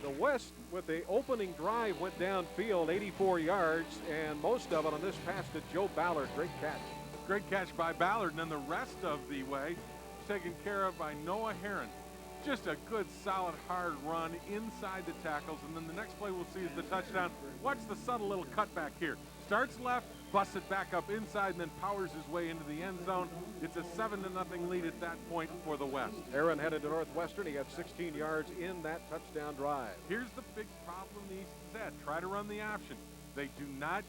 the West, with the opening drive, went downfield 84 yards, and most of it on this pass to Joe Ballard. Great catch. Great catch by Ballard, and then the rest of the way taken care of by Noah Herron. Just a good, solid, hard run inside the tackles, and then the next play we'll see is the touchdown. Watch the subtle little cutback here. Starts left, busts it back up inside, and then powers his way into the end zone. It's a 7-0 lead at that point for the West. Aaron headed to Northwestern. He got 16 yards in that touchdown drive. Here's the big problem the East has had. Try to run the option. They do not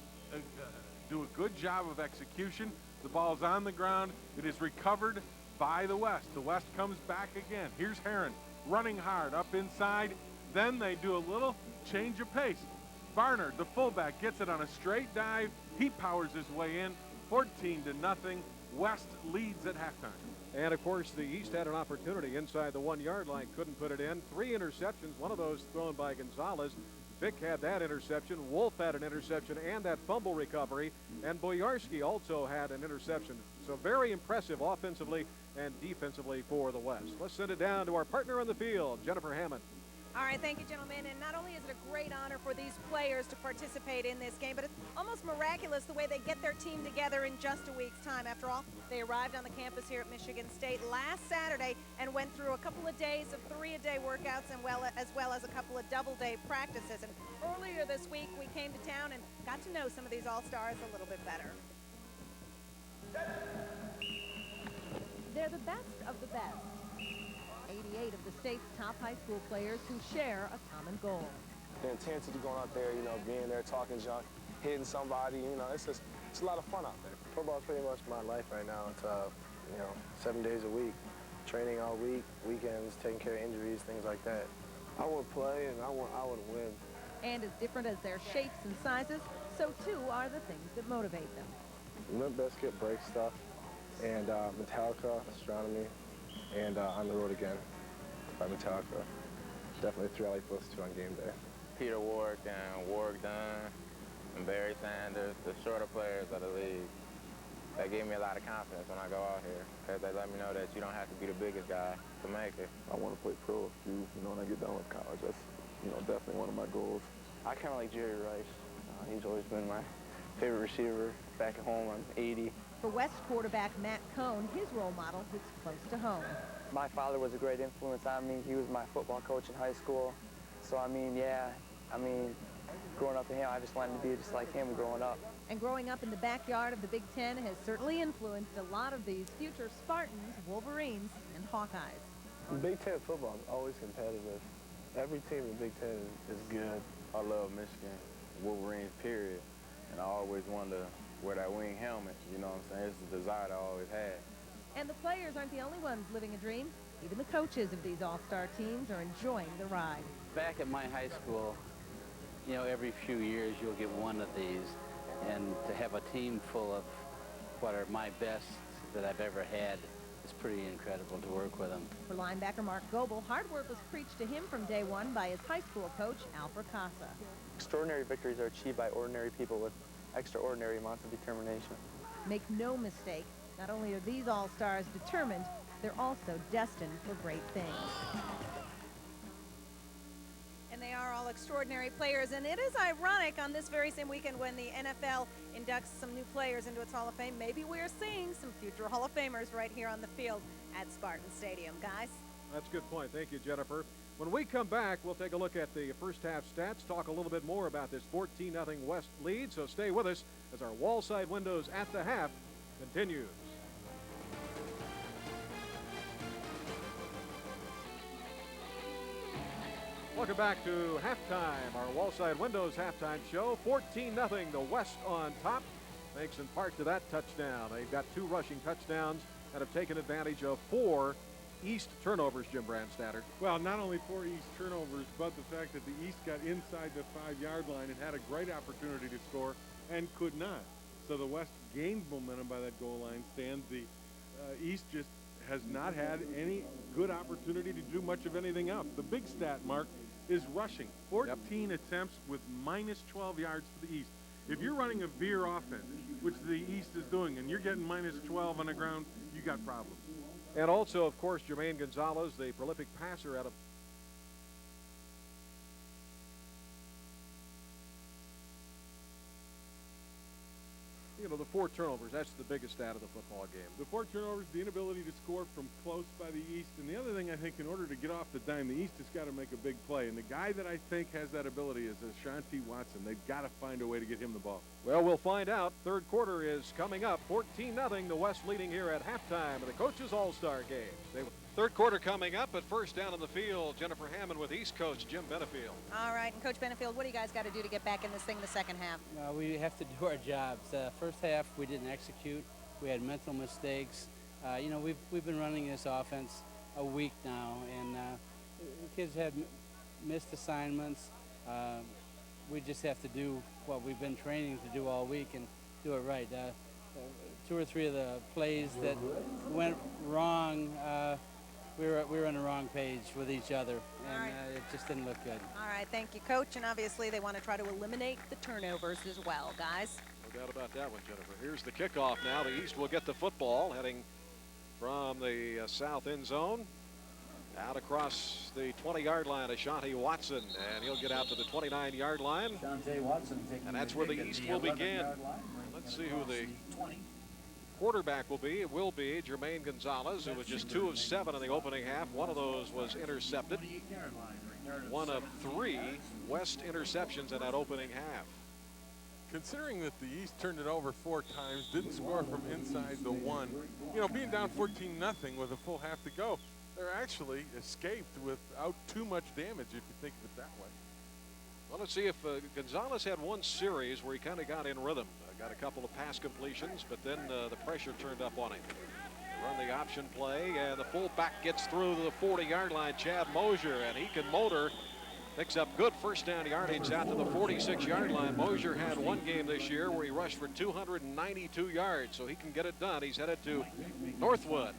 do a good job of execution. The ball's on the ground. It is recovered by the West. The West comes back again. Here's Herron running hard up inside. Then they do a little change of pace. Barnard, the fullback, gets it on a straight dive. He powers his way in. 14-0. West leads at halftime. And of course, the East had an opportunity inside the 1-yard line, couldn't put it in. 3 interceptions, one of those thrown by Gonzalez. Vick had that interception. Wolf had an interception and that fumble recovery. And Boyarski also had an interception. So very impressive offensively and defensively for the West. Let's send it down to our partner on the field, Jennifer Hammond. All right, thank you, gentlemen. And not only is it a great honor for these players to participate in this game, but it's almost miraculous the way they get their team together in just a week's time. After all, they arrived on the campus here at Michigan State last Saturday and went through a couple of days of 3-a-day workouts and as well as a couple of double-day practices. And earlier this week, we came to town and got to know some of these All-Stars a little bit better. They're the best of the best. 88 of the state's top high school players who share a common goal. The intensity going out there, being there, talking junk, hitting somebody, it's a lot of fun out there. Football's pretty much my life right now. It's 7 days a week, training all week, weekends, taking care of injuries, things like that. I want to play and I want to win. And as different as their shapes and sizes, so too are the things that motivate them. Limp Bizkit, break stuff, and Metallica, Astronomy, and On the Road Again by Metallica. Definitely 3 I like those 2 on game day. Peter Warwick and Warwick Dunn and Barry Sanders, the shorter players of the league. They gave me a lot of confidence when I go out here because they let me know that you don't have to be the biggest guy to make it. I want to play pro when I get done with college. That's, definitely one of my goals. I kind of like Jerry Rice. He's always been my favorite receiver. Back at home, I'm 80. For West quarterback Matt Cohn, his role model hits close to home. My father was a great influence on me. He was my football coach in high school. So, growing up with him, I just wanted to be just like him growing up. And growing up in the backyard of the Big Ten has certainly influenced a lot of these future Spartans, Wolverines, and Hawkeyes. Big Ten football is always competitive. Every team in the Big Ten is good. I love Michigan, Wolverines, period. And I always wanted to wear that wing helmet, you know what I'm saying? It's a desire that I always had. And the players aren't the only ones living a dream. Even the coaches of these all-star teams are enjoying the ride. Back at my high school, every few years you'll get one of these. And to have a team full of what are my best that I've ever had is pretty incredible to work with them. For linebacker Mark Goebel, hard work was preached to him from day one by his high school coach, Al Fracassa. Extraordinary victories are achieved by ordinary people with extraordinary amounts of determination. Make no mistake, not only are these all-stars determined, they're also destined for great things. And they are all extraordinary players. And it is ironic on this very same weekend when the NFL inducts some new players into its Hall of Fame. Maybe we're seeing some future Hall of Famers right here on the field at Spartan Stadium, guys. That's a good point. Thank you, Jennifer. When we come back, we'll take a look at the first half stats, talk a little bit more about this 14-0 West lead. So stay with us as our wall side windows at the half continues. Welcome back to halftime, our Wallside Windows halftime show. 14-0, the West on top, thanks in part to that touchdown. They've got 2 rushing touchdowns and have taken advantage of 4 East turnovers, Jim Brandstatter. Well, not only 4 East turnovers, but the fact that the East got inside the 5-yard line and had a great opportunity to score and could not. So the West gained momentum by that goal line stand. The East just has not had any good opportunity to do much of anything else. The big stat, Mark, is rushing. 14 attempts with minus 12 yards to the East. If you're running a veer offense, which the East is doing, and you're getting minus 12 on the ground, you got problems. And also, of course, Jermaine Gonzalez, the prolific passer out of the 4 turnovers, that's the biggest stat of the football game. The 4 turnovers, the inability to score from close by the East, and the other thing I think in order to get off the dime, the East has got to make a big play, and the guy that I think has that ability is Ashanti Watson. They've got to find a way to get him the ball. Well, we'll find out. Third quarter is coming up. 14-0, the West leading here at halftime of the Coaches All-Star Game. Third quarter coming up, but first down on the field, Jennifer Hammond with East coach Jim Benefield. All right, and Coach Benefield, what do you guys got to do to get back in this thing the second half? We have to do our jobs. First half, we didn't execute. We had mental mistakes. We've been running this offense a week now, and the kids had missed assignments. We just have to do what we've been training to do all week and do it right. 2 or 3 of the plays that went wrong, we were on the wrong page with each other, and it just didn't look good. All right, thank you, Coach. And obviously they want to try to eliminate the turnovers as well, guys. No doubt about that one, Jennifer. Here's the kickoff now. The East will get the football heading from the south end zone. Out across the 20-yard line, Ashanti Watson, and he'll get out to the 29-yard line. Ashanti Watson taking and that's where the East will begin. Let's see who the quarterback will be. It will be Jermaine Gonzalez, who was just 2 of 7 in the opening half. One of those was intercepted. 1 of 3 West interceptions in that opening half. Considering that the East turned it over 4 times, didn't score from inside the 1, being down 14-0 with a full half to go, they're actually escaped without too much damage if you think of it that way. Well, let's see if Gonzalez had one series where he kind of got in rhythm. Got a couple of pass completions, but then the pressure turned up on him. They run the option play, and the fullback gets through to the 40-yard line, Chad Mosier, and he can motor. Picks up good first down yardage out to the 46-yard line. Mosier had one game this year where he rushed for 292 yards, so he can get it done. He's headed to Northwood.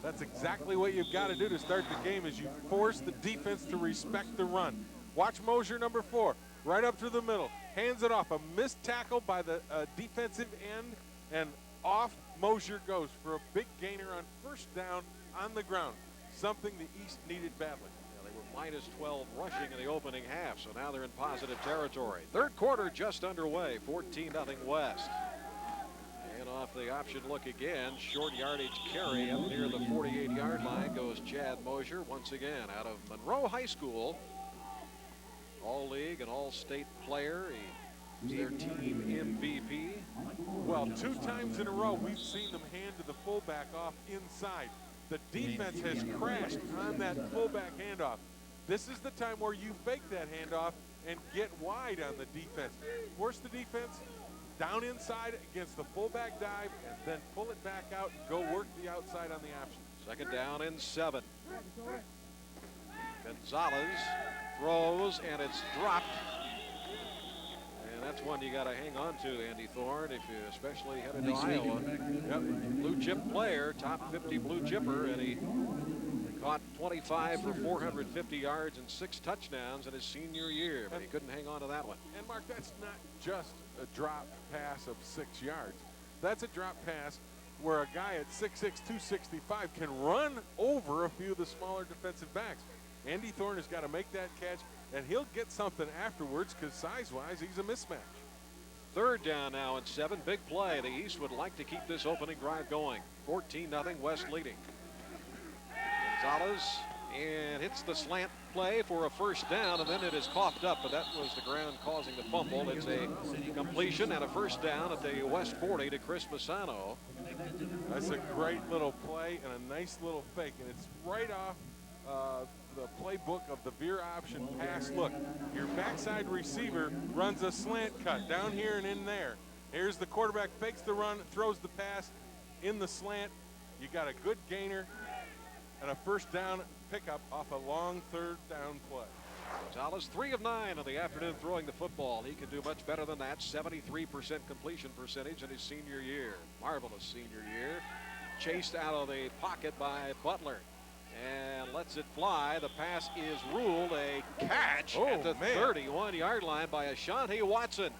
That's exactly what you've got to do to start the game, is you force the defense to respect the run. Watch Mosier, number 4, right up through the middle. Hands it off. A missed tackle by the defensive end, and off Mosier goes for a big gainer on first down on the ground, something the East needed badly. Yeah, they were minus 12 rushing in the opening half, so now they're in positive territory. Third quarter just underway, 14-0 West. And off the option look again, short yardage carry up near the 48-yard line goes Chad Mosier once again out of Monroe High School. All-league and all-state player. He's their team MVP. Well, 2 times in a row, we've seen them hand to the fullback off inside. The defense has crashed on that fullback handoff. This is the time where you fake that handoff and get wide on the defense. Force the defense down inside against the fullback dive, and then pull it back out and go work the outside on the option. Second down and 7. Gonzalez throws, and it's dropped. And that's one you got to hang on to, Andy Thorne, if you especially headed to Iowa. Yep. Blue chip player, top 50 blue chipper, and he caught 25 for 450 yards and 6 touchdowns in his senior year, but he couldn't hang on to that one. And Mark, that's not just a drop pass of 6 yards. That's a drop pass where a guy at 6'6", 265 can run over a few of the smaller defensive backs. Andy Thorne has got to make that catch, and he'll get something afterwards because size-wise, he's a mismatch. Third down now and 7. Big play. The East would like to keep this opening drive going. 14-0 West leading. Gonzalez and hits the slant play for a first down, and then it is coughed up, but that was the ground causing the fumble. It's a completion and a first down at the West 40 to Chris Massano. That's a great little play and a nice little fake, and it's right off the playbook of the veer option pass. Look, your backside receiver runs a slant cut down here and in there. Here's the quarterback, fakes the run, throws the pass in the slant. you got a good gainer and a first down pickup off a long third down play. Gonzalez, 3 of 9 in the afternoon throwing the football. He can do much better than that. 73% completion percentage in his senior year. Marvelous senior year. Chased out of the pocket by Butler and lets it fly. The pass is ruled a catch at the 31-yard line by Ashanti Watson.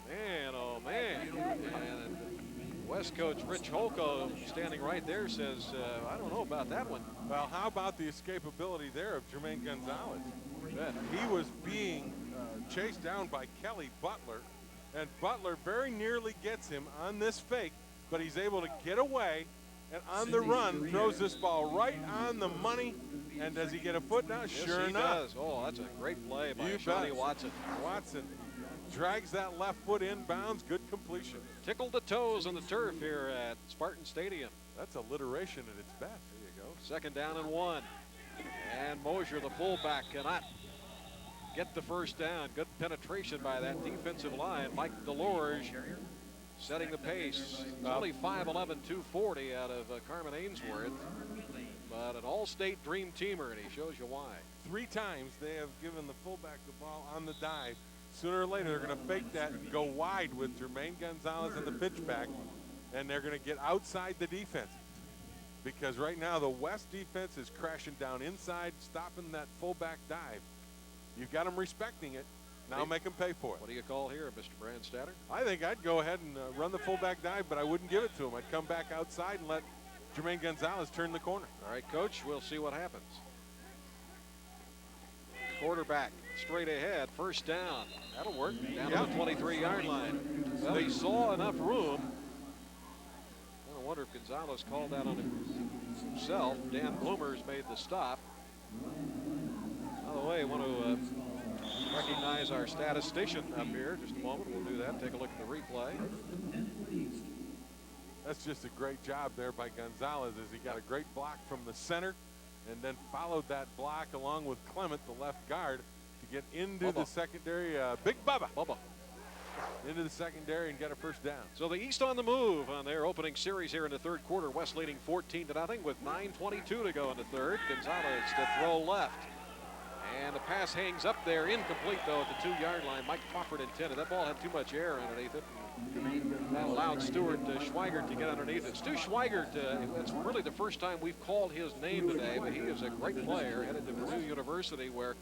Man, oh man. And West coach Rich Holko standing right there says, I don't know about that one. Well, how about the escapability there of Jermaine Gonzalez? He was being chased down by Kelly Butler, and Butler very nearly gets him on this fake, but he's able to get away, and on the run throws this ball right on the money. And does he get a foot now? Yes, Sure he enough. does. Oh, that's a great play by You Ashanti bet. Watson. Watson drags that left foot inbounds. Good completion. Tickled the toes on the turf here at Spartan Stadium. That's alliteration at its best. There you go. 2nd down and 1. And Mosier, the fullback, cannot get the first down. Good penetration by that defensive line. Mike Delorge setting the pace. It's only 5'11", 240 out of Carmen Ainsworth. But an all-state dream teamer, and he shows you why. 3 times they have given the fullback the ball on the dive. Sooner or later, they're going to fake that and go wide with Jermaine Gonzalez in the pitchback, and they're going to get outside the defense. Because right now, the West defense is crashing down inside, stopping that fullback dive. You've got them respecting it. Now make them pay for it. What do you call here, Mr. Brandstatter? I think I'd go ahead and run the fullback dive, but I wouldn't give it to him. I'd come back outside and let Jermaine Gonzalez turn the corner. All right, Coach, we'll see what happens. Quarterback straight ahead, first down. That'll work. Down to the 23-yard line. Well, he saw enough room. I wonder if Gonzalez called that on himself. Dan Bloomers made the stop. By the way, I want to recognize our statistician up here. Just a moment, we'll do that. Take a look at the replay. That's just a great job there by Gonzalez as he got a great block from the center and then followed that block along with Clement, the left guard, to get into the secondary. Big Bubba. Into the secondary and get a first down. So the East on the move on their opening series here in the 3rd quarter. West leading 14-0 with 9:22 to go in the 3rd. Gonzalez to throw left. And the pass hangs up there, incomplete though at the 2-yard line. Mike Crawford intended. That ball had too much air underneath it. That allowed Stuart Schweigert to get underneath it. Stu Schweigert, it's really the first time we've called his name today, but he is a great player headed to Purdue University, where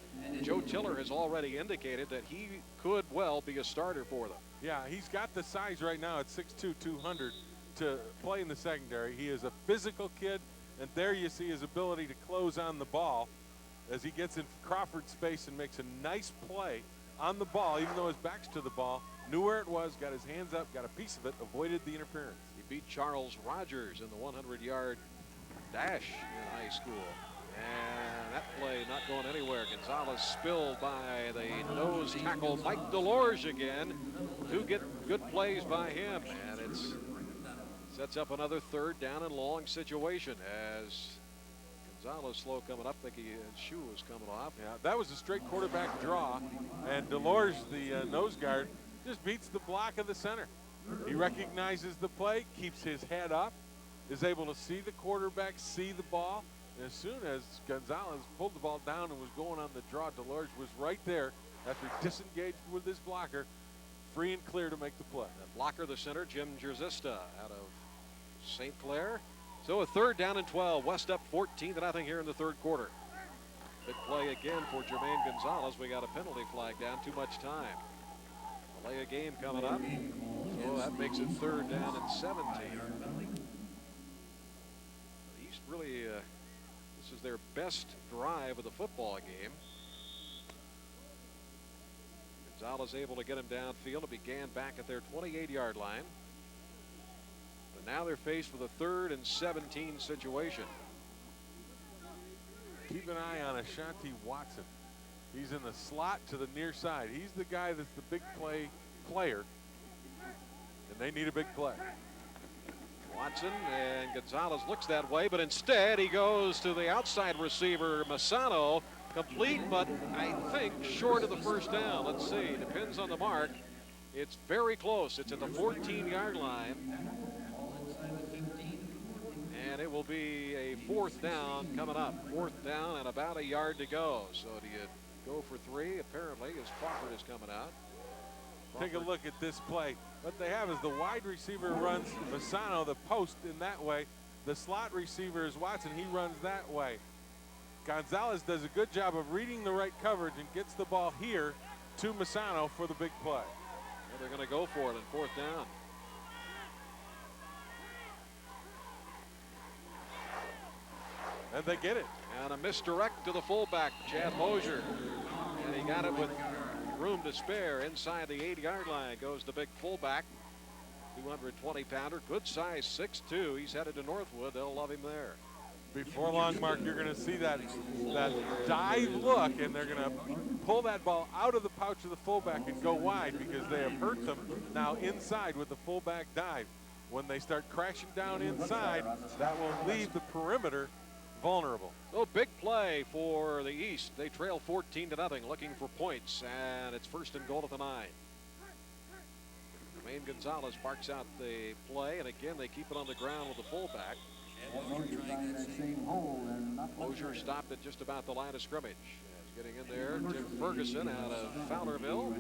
Joe Tiller has already indicated that he could well be a starter for them. Yeah, he's got the size right now at 6'2", 200 to play in the secondary. He is a physical kid, and there you see his ability to close on the ball as he gets in Crawford's space and makes a nice play on the ball, even though his back's to the ball. Knew where it was, got his hands up, got a piece of it, avoided the interference. He beat Charles Rogers in the 100-yard dash in high school. And that play not going anywhere. Gonzalez spilled by the nose tackle Mike Delorge again. 2 good plays by him, and it sets up another 3rd down and long situation as Gonzalez slow coming up. I think his shoe was coming off. Yeah, that was a straight quarterback draw, and Delorge, the nose guard, just beats the block of the center. He recognizes the play, keeps his head up, is able to see the quarterback, see the ball. And as soon as Gonzalez pulled the ball down and was going on the draw, Delorge was right there after disengaged with his blocker, free and clear to make the play. That blocker, the center, Jim Jerzista out of St. Clair. So a 3rd down and 12. West up 14-0 here in the 3rd quarter. Big play again for Jermaine Gonzalez. We got a penalty flag down. Too much time. Delay a game coming up. So that makes it 3rd down and 17. The East really, this is their best drive of the football game. Gonzalez able to get him downfield. It began back at their 28-yard line. But now they're faced with a 3rd and 17 situation. Keep an eye on Ashanti Watson. He's in the slot to the near side. He's the guy that's the big player, and they need a big play. Watson, and Gonzalez looks that way, but instead he goes to the outside receiver, Massano, complete, but I think short of the first down. Let's see, depends on the mark. It's very close. It's at the 14-yard line. And it will be a 4th down coming up. 4th down and about a yard to go. So do you go for 3? Apparently, as Crawford is coming out. Take a look at this play. What they have is the wide receiver runs Fasano, the post, in that way. The slot receiver is Watson. He runs that way. Gonzalez does a good job of reading the right coverage and gets the ball here to Masano for the big play. And they're going to go for it on 4th down. And they get it. And a misdirect to the fullback, Chad Mosier. And he got it with room to spare inside the 8-yard line. Goes the big fullback, 220-pounder, good size, 6'2". He's headed to Northwood. They'll love him there. Before long, Mark, you're going to see that dive look, and they're going to pull that ball out of the pouch of the fullback and go wide because they have hurt them now inside with the fullback dive. When they start crashing down inside, that will leave the perimeter vulnerable. So big play for the East. They trail 14-0, looking for points, and it's 1st and goal at the 9. Jermaine Gonzalez barks out the play, and again they keep it on the ground with the fullback. Mosier stopped at just about the line of scrimmage. He's getting in there. Tim Ferguson out of Fowlerville,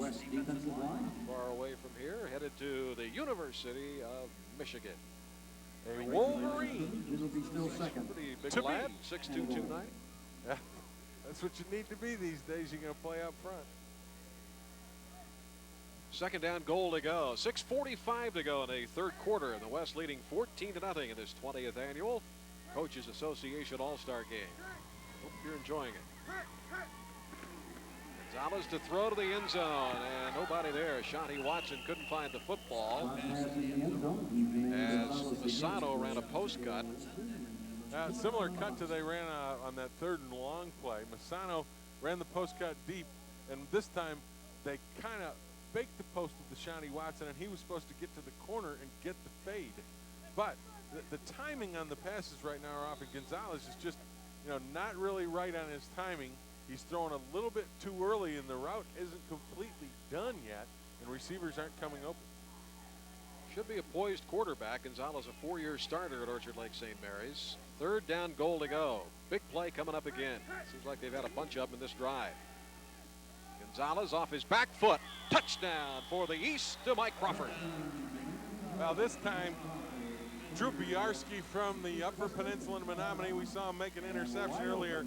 far away from here, headed to the University of Michigan. A Wolverine. Pretty big lad, 6'2", 290. Yeah, that's what you need to be these days. You're going to play up front. 2nd down, goal to go. 6:45 to go in the 3rd quarter. And the West leading 14-0 in this 20th annual Coaches Association All-Star game. Hope you're enjoying it. Gonzalez to throw to the end zone, and nobody there. Shotty Watson couldn't find the football as Fasano ran a post cut. Similar cut to they ran on that 3rd and long play. Masano ran the post cut deep, and this time they kind of faked the post with Deshaunty Watson, and he was supposed to get to the corner and get the fade. But the timing on the passes right now are off, and Gonzalez is just, not really right on his timing. He's throwing a little bit too early, and the route isn't completely done yet, and receivers aren't coming open. Should be a poised quarterback. Gonzalez, a 4-year starter at Orchard Lake St. Mary's. 3rd down, goal to go. Big play coming up again. Seems like they've had a bunch of them in this drive. Gonzalez off his back foot. Touchdown for the East to Mike Crawford. Well, this time, Drew Biarski from the Upper Peninsula in Menominee, we saw him make an interception earlier.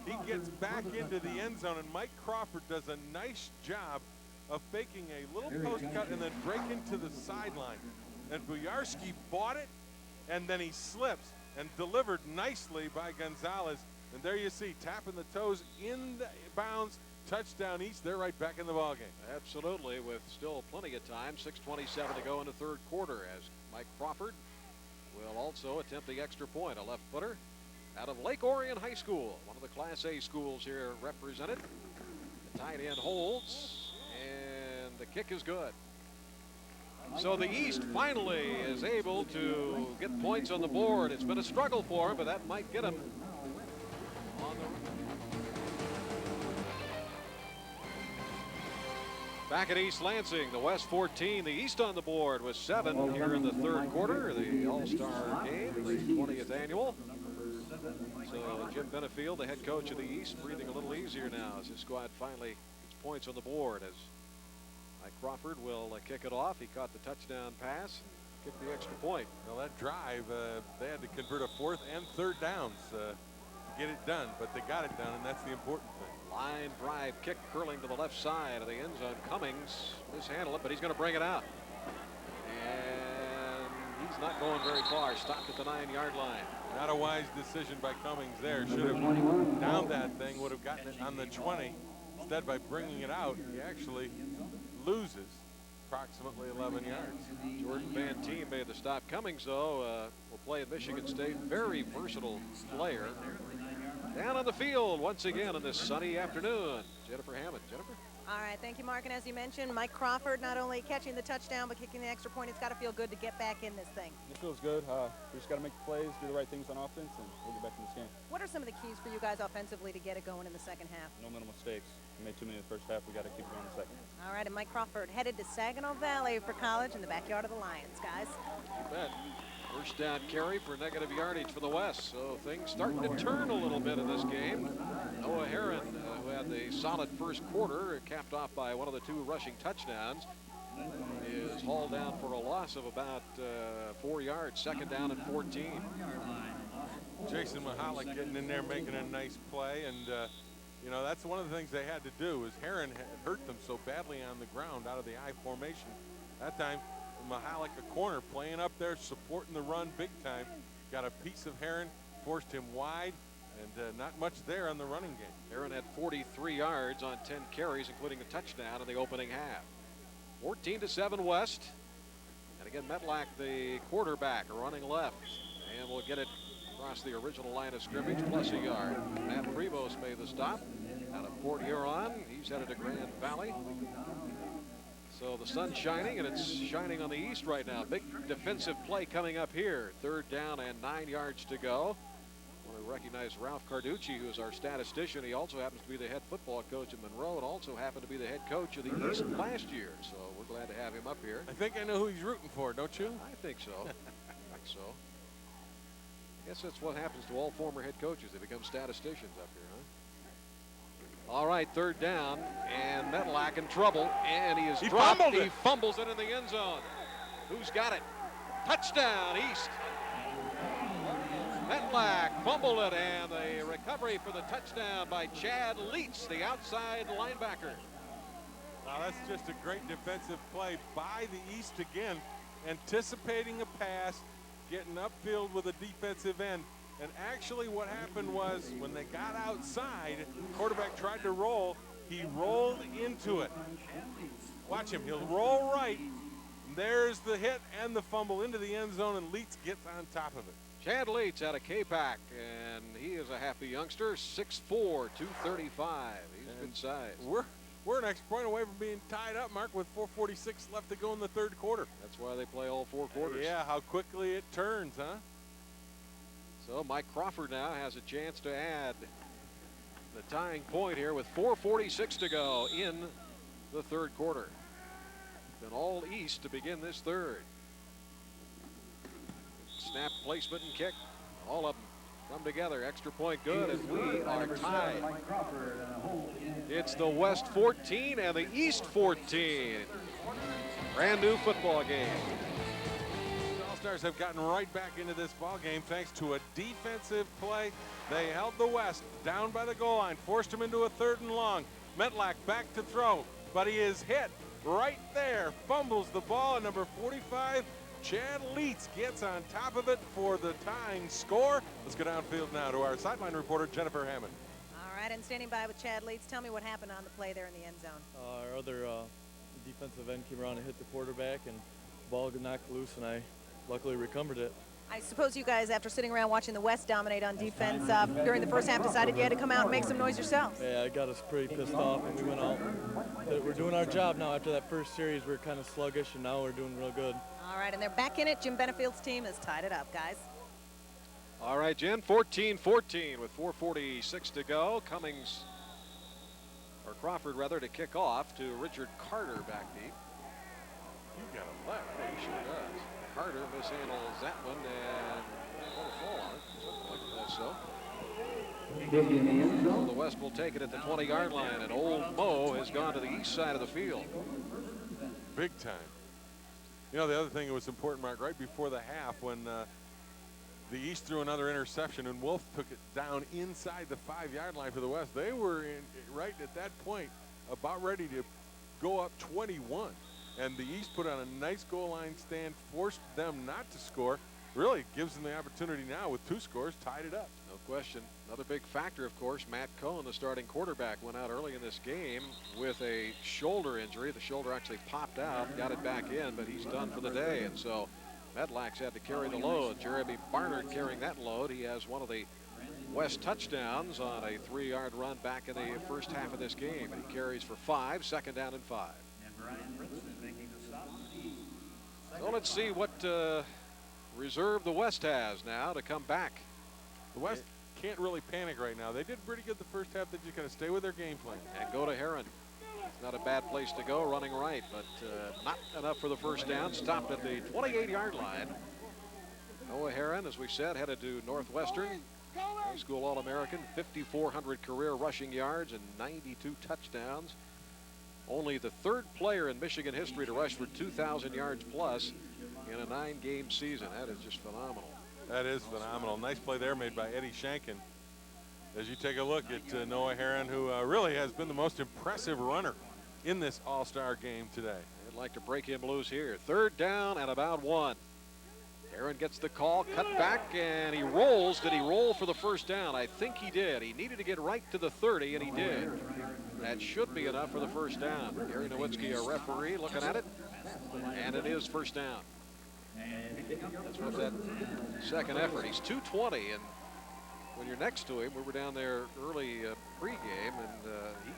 He gets back into the end zone, and Mike Crawford does a nice job of faking a little post cut and then breaking to the sideline. And Biarski bought it, and then he slips and delivered nicely by Gonzalez. And there you see, tapping the toes in the bounds. Touchdown East, they're right back in the ballgame. Absolutely, with still plenty of time. 6:27 to go in the 3rd quarter as Mike Crawford will also attempt the extra point. A left footer out of Lake Orion High School, one of the Class A schools here represented. The tight end holds, and the kick is good. So the East finally is able to get points on the board. It's been a struggle for him, but that might get him on the Back at East Lansing, the West 14, the East on the board with 7 here in the 3rd quarter, the All-Star game, the 20th annual. So Jim Benefield, the head coach of the East, breathing a little easier now as his squad finally gets points on the board as Mike Crawford will kick it off. He caught the touchdown pass and kicked the extra point. Well, that drive, they had to convert a 4th and 3rd downs to get it done, but they got it done, and that's the important thing. Line drive kick curling to the left side of the end zone. Cummings mishandled it, but he's going to bring it out. And he's not going very far. Stopped at the 9-yard line. Not a wise decision by Cummings there. Should have downed that thing, would have gotten it on the 20. Instead, by bringing it out, he actually loses approximately 11 yards. Jordan Van Tien made the stop. Cummings, though, will play at Michigan State. Very versatile player. Down on the field once again on this sunny afternoon. Jennifer Hammond. Jennifer? All right, thank you, Mark. And as you mentioned, Mike Crawford not only catching the touchdown, but kicking the extra point. It's got to feel good to get back in this thing. It feels good. We just got to make the plays, do the right things on offense, and we'll get back in this game. What are some of the keys for you guys offensively to get it going in the second half? No little mistakes. We made too many in the first half. We got to keep it going in the second. All right, and Mike Crawford headed to Saginaw Valley for college in the backyard of the Lions, guys. You bet. First down carry for negative yardage for the West. So things starting to turn a little bit in this game. Noah Herron, who had the solid first quarter, capped off by one of the 2 rushing touchdowns, is hauled down for a loss of about 4 yards. Second down and 14. Jason Mahalik getting in there, making a nice play, and you know, that's one of the things they had to do, is Herron had hurt them so badly on the ground out of the I formation. That time, Mahalik, a corner, playing up there, supporting the run big time. Got a piece of Herron, forced him wide, and not much there on the running game. Herron had 43 yards on 10 carries, including a touchdown in the opening half. 14-7 West. And again, Metlack, the quarterback, running left, and will get it across the original line of scrimmage, plus a yard. Matt Prevost made the stop out of Port Huron. He's headed to Grand Valley. So the sun's shining, and it's shining on the east right now. Big defensive play coming up here. 3rd down and 9 yards to go. I want to recognize Ralph Carducci, who is our statistician. He also happens to be the head football coach at Monroe and also happened to be the head coach of the East last year. So we're glad to have him up here. I think I know who he's rooting for, don't you? I think so. I think so. I guess that's what happens to all former head coaches. They become statisticians up here, huh? All right, 3rd down, and Metlack in trouble, and he dropped. He fumbles it in the end zone. Who's got it? Touchdown, East. Metlack fumbled it, and the recovery for the touchdown by Chad Leitz, the outside linebacker. Now that's just a great defensive play by the East again, anticipating a pass, getting upfield with a defensive end. And actually what happened was when they got outside, quarterback tried to roll, he rolled into it. Watch him, he'll roll right. There's the hit and the fumble into the end zone, and Leitz gets on top of it. Chad Leitz out of K-Pac, and he is a happy youngster, 6'4", 235. He's good size. We're an extra point away from being tied up, Mark, with 4:46 left to go in the 3rd quarter. That's why they play all 4 quarters. Yeah, how quickly it turns, huh? So Mike Crawford now has a chance to add the tying point here with 4:46 to go in the 3rd quarter. Been all East to begin this 3rd. Snap, placement, and kick. All of them come together. Extra point good, and we are tied. It's the West 14 and the East 14. Brand new football game. The All-Stars have gotten right back into this ball game thanks to a defensive play. They held the West down by the goal line, forced him into a 3rd and long. Metlack back to throw, but he is hit right there. Fumbles the ball, and number 45, Chad Leitz gets on top of it for the tying score. Let's go downfield now to our sideline reporter, Jennifer Hammond. All right, and standing by with Chad Leitz. Tell me what happened on the play there in the end zone. Our other defensive end came around and hit the quarterback, and the ball got knocked loose, and I luckily recovered it. I suppose you guys, after sitting around watching the West dominate on defense during the first half, decided you had to come out and make some noise yourselves. Yeah, it got us pretty pissed off, and we went out. But we're doing our job now. After that first series, we were kind of sluggish, and now we're doing real good. All right, and they're back in it. Jim Benefield's team has tied it up, guys. All right, Jen, 14-14 with 4:46 to go. Cummings, or Crawford rather, to kick off to Richard Carter back deep. You got a left. Yeah, he sure does. Carter mishandles that one and put a fall on it. Something like that, so the West will take it at the 20-yard line, and Old Mo has gone to the east side of the field. Big time. You know, the other thing that was important, Mark, right before the half when the East threw another interception and Wolf took it down inside the 5-yard line for the West, they were right at that point about ready to go up 21. And the East put on a nice goal line stand, forced them not to score. Really gives them the opportunity now with 2 scores, tied it up. No question. Another big factor, of course, Matt Cohn, the starting quarterback, went out early in this game with a shoulder injury. The shoulder actually popped out, got it back in, but he's done for the day. And so Metlack's had to carry the load. Jeremy Barnard carrying that load. He has one of the West touchdowns on a 3-yard run back in the first half of this game. And he carries for 5, 2nd down and 5. So let's see what reserve the West has now to come back. The West can't really panic right now. They did pretty good the first half. They're just going to stay with their game plan. And go to Herron. It's not a bad place to go, running right, but not enough for the first down. Stopped at the 28-yard line. Noah Herron, as we said, headed to Northwestern. High school All-American, 5,400 career rushing yards and 92 touchdowns. Only the third player in Michigan history to rush for 2,000 yards plus in a 9-game season. That is just phenomenal. That is phenomenal. Nice play there made by Eddie Shankin. As you take a look at Noah Herron, who really has been the most impressive runner in this All-Star game today. I'd like to break him loose here. 3rd down and about 1. Herron gets the call, cut back, and he rolls. Did he roll for the first down? I think he did. He needed to get right to the 30, and he did. That should be enough for the first down. Gary Nowitzki, our referee, looking at it, and it is first down. That's what that second effort. He's 220, and when you're next to him, we were down there early pregame, and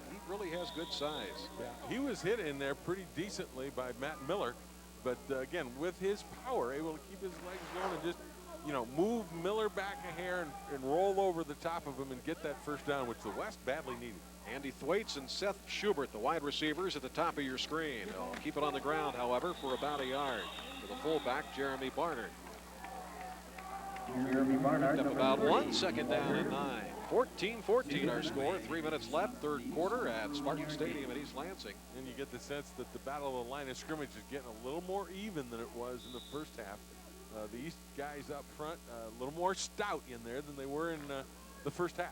he really has good size. Yeah, he was hit in there pretty decently by Matt Miller, but again, with his power, able to keep his legs going and just, you know, move Miller back a hair and roll over the top of him and get that first down, which the West badly needed. Andy Thwaites and Seth Schubert, the wide receivers, at the top of your screen. They'll keep it on the ground, however, for about a yard. To the fullback, Jeremy Barnard. Picked up about 1, 2nd down and 9. 14-14 our score. 3 minutes left, 3rd quarter at Spartan Stadium in East Lansing. And you get the sense that the battle of the line of scrimmage is getting a little more even than it was in the first half. The East guys up front a little more stout in there than they were in the first half.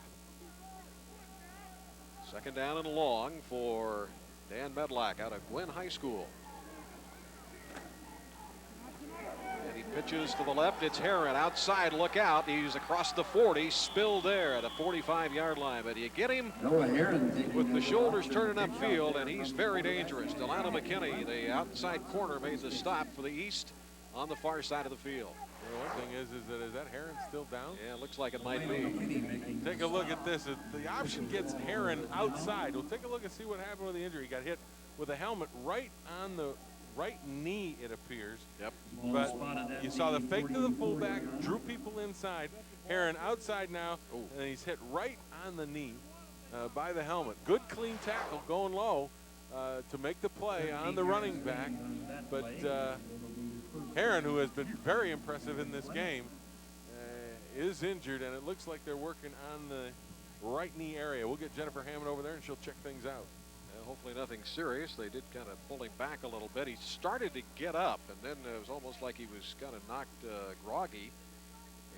2nd down and long for Dan Medlock out of Gwen High School. And he pitches to the left. It's Herron outside. Look out. He's across the 40. Spilled there at a 45-yard line. But you get him with the shoulders turning upfield, and he's very dangerous. Delano McKinney, the outside corner, made the stop for the East on the far side of the field. Well, one thing is that Herron still down? Yeah, it looks like it might be. Take a look at this. The option gets Herron outside. We'll take a look and see what happened with the injury. He got hit with a helmet right on the right knee, it appears. Yep. But you saw the fake to the fullback, drew people inside. Herron outside now, and he's hit right on the knee by the helmet. Good clean tackle going low to make the play on the running back. But Herron, who has been very impressive in this game, is injured, and it looks like they're working on the right knee area. We'll get Jennifer Hammond over there, and she'll check things out. Hopefully nothing serious. They did kind of pull him back a little bit. He started to get up, and then it was almost like he was kind of knocked groggy,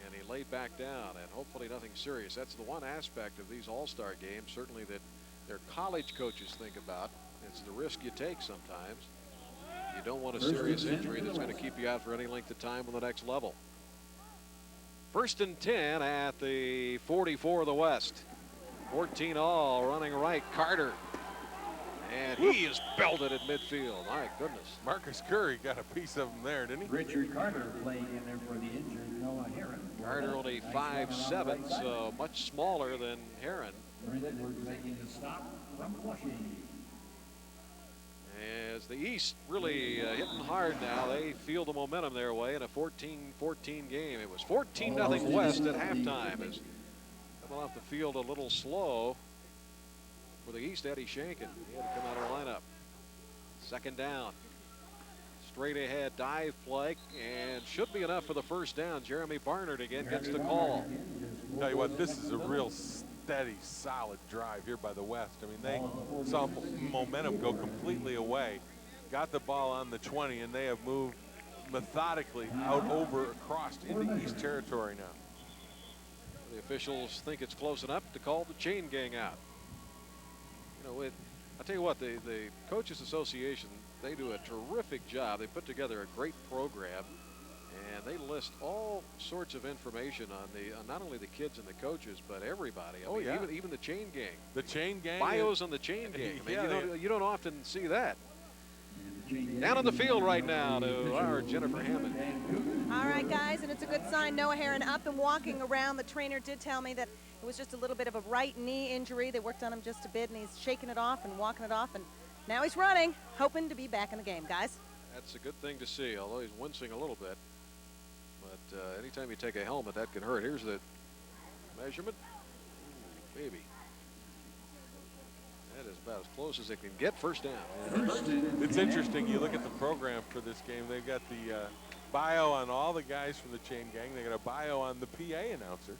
and he laid back down, and hopefully nothing serious. That's the one aspect of these all-star games, certainly, that their college coaches think about. It's the risk you take sometimes. You don't want a serious injury that's going to keep you out for any length of time on the next level. 1st and 10 at the 44 of the West. 14 all, running right, Carter. And he is belted at midfield. My goodness. Marcus Curry got a piece of him there, didn't he? Richard Carter playing in there for the injured Noah Herron. Carter only 5'7", so much smaller than Herron. We're taking the stop from Flushing. As the East really hitting hard now, they feel the momentum their way in a 14-14 game. It was 14-0 West at halftime. As coming off the field a little slow for the East, Eddie Shankin. He had to come out of the lineup. 2nd down. Straight ahead dive play, and should be enough for the first down. Jeremy Barnard again gets the call. Tell you what, this is a real steady, solid drive here by the West. I mean, they saw momentum go completely away, got the ball on the 20, and they have moved methodically out over across into East territory now. The officials think it's close enough to call the chain gang out. You know, I tell you what, the Coaches Association, they do a terrific job. They put together a great program, and they list all sorts of information on not only the kids and the coaches, but everybody. I mean, even the chain gang. The chain gang. Bios on the chain gang. I mean, you don't often see that. Down on the field right now to our Jennifer Hammond. All right, guys, and it's a good sign. Noah Herron up and walking around. The trainer did tell me that it was just a little bit of a right knee injury. They worked on him just a bit, and he's shaking it off and walking it off, and now he's running, hoping to be back in the game, guys. That's a good thing to see, although he's wincing a little bit. But anytime you take a helmet, that can hurt. Here's the measurement. Ooh, baby. That is about as close as it can get. First down. It's interesting. You look at the program for this game. They've got bio on all the guys from the chain gang. They got a bio on the PA announcer.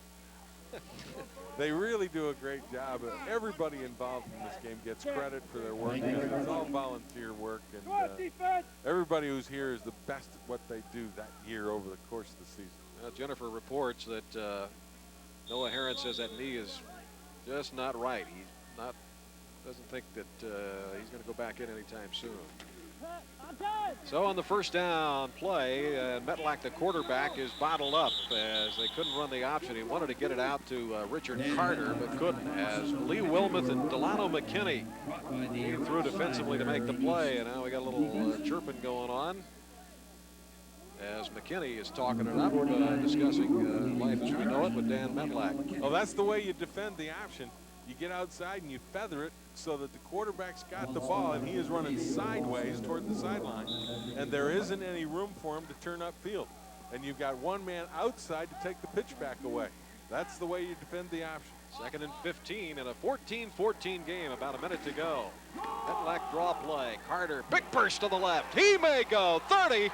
They really do a great job. Everybody involved in this game gets credit for their work. It's all volunteer work, and everybody who's here is the best at what they do that year over the course of the season. Jennifer reports that Noah Heron says that knee is just not right. He doesn't think that he's going to go back in anytime soon. So on the first down play, Metlack, the quarterback, is bottled up as they couldn't run the option. He wanted to get it out to Richard Carter, but couldn't, as Lee Wilmuth and Delano McKinney came through defensively to make the play. And now we got a little chirping going on as McKinney is talking it up, discussing life as we know it with Dan Metlack. Well, that's the way you defend the option. You get outside and you feather it so that the quarterback's got the ball and he is running sideways toward the sideline, and there isn't any room for him to turn upfield. And you've got one man outside to take the pitch back away. That's the way you defend the option. 2nd and 15 in a 14-14 game, about a minute to go. Metlack draw play. Carter, big burst to the left. He may go 30.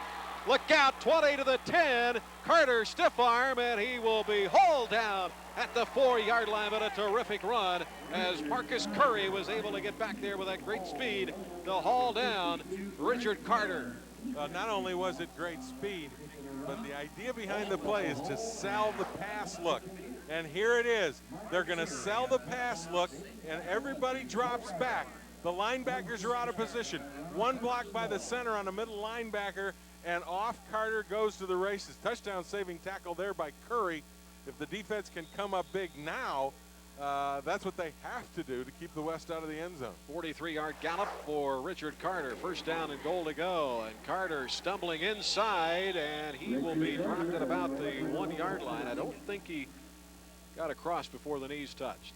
Look out, 20 to the 10. Carter stiff arm, and he will be hauled down at the 4-yard line, but a terrific run as Marcus Curry was able to get back there with that great speed to haul down Richard Carter. Not only was it great speed, but the idea behind the play is to sell the pass look. And here it is. They're going to sell the pass look, and everybody drops back. The linebackers are out of position. One block by the center on a middle linebacker, and off Carter goes to the races. Touchdown saving tackle there by Curry. If the defense can come up big now, that's what they have to do to keep the West out of the end zone. 43-yard gallop for Richard Carter. First down and goal to go. And Carter stumbling inside, and he will be dropped at about the 1-yard line. I don't think he got across before the knees touched.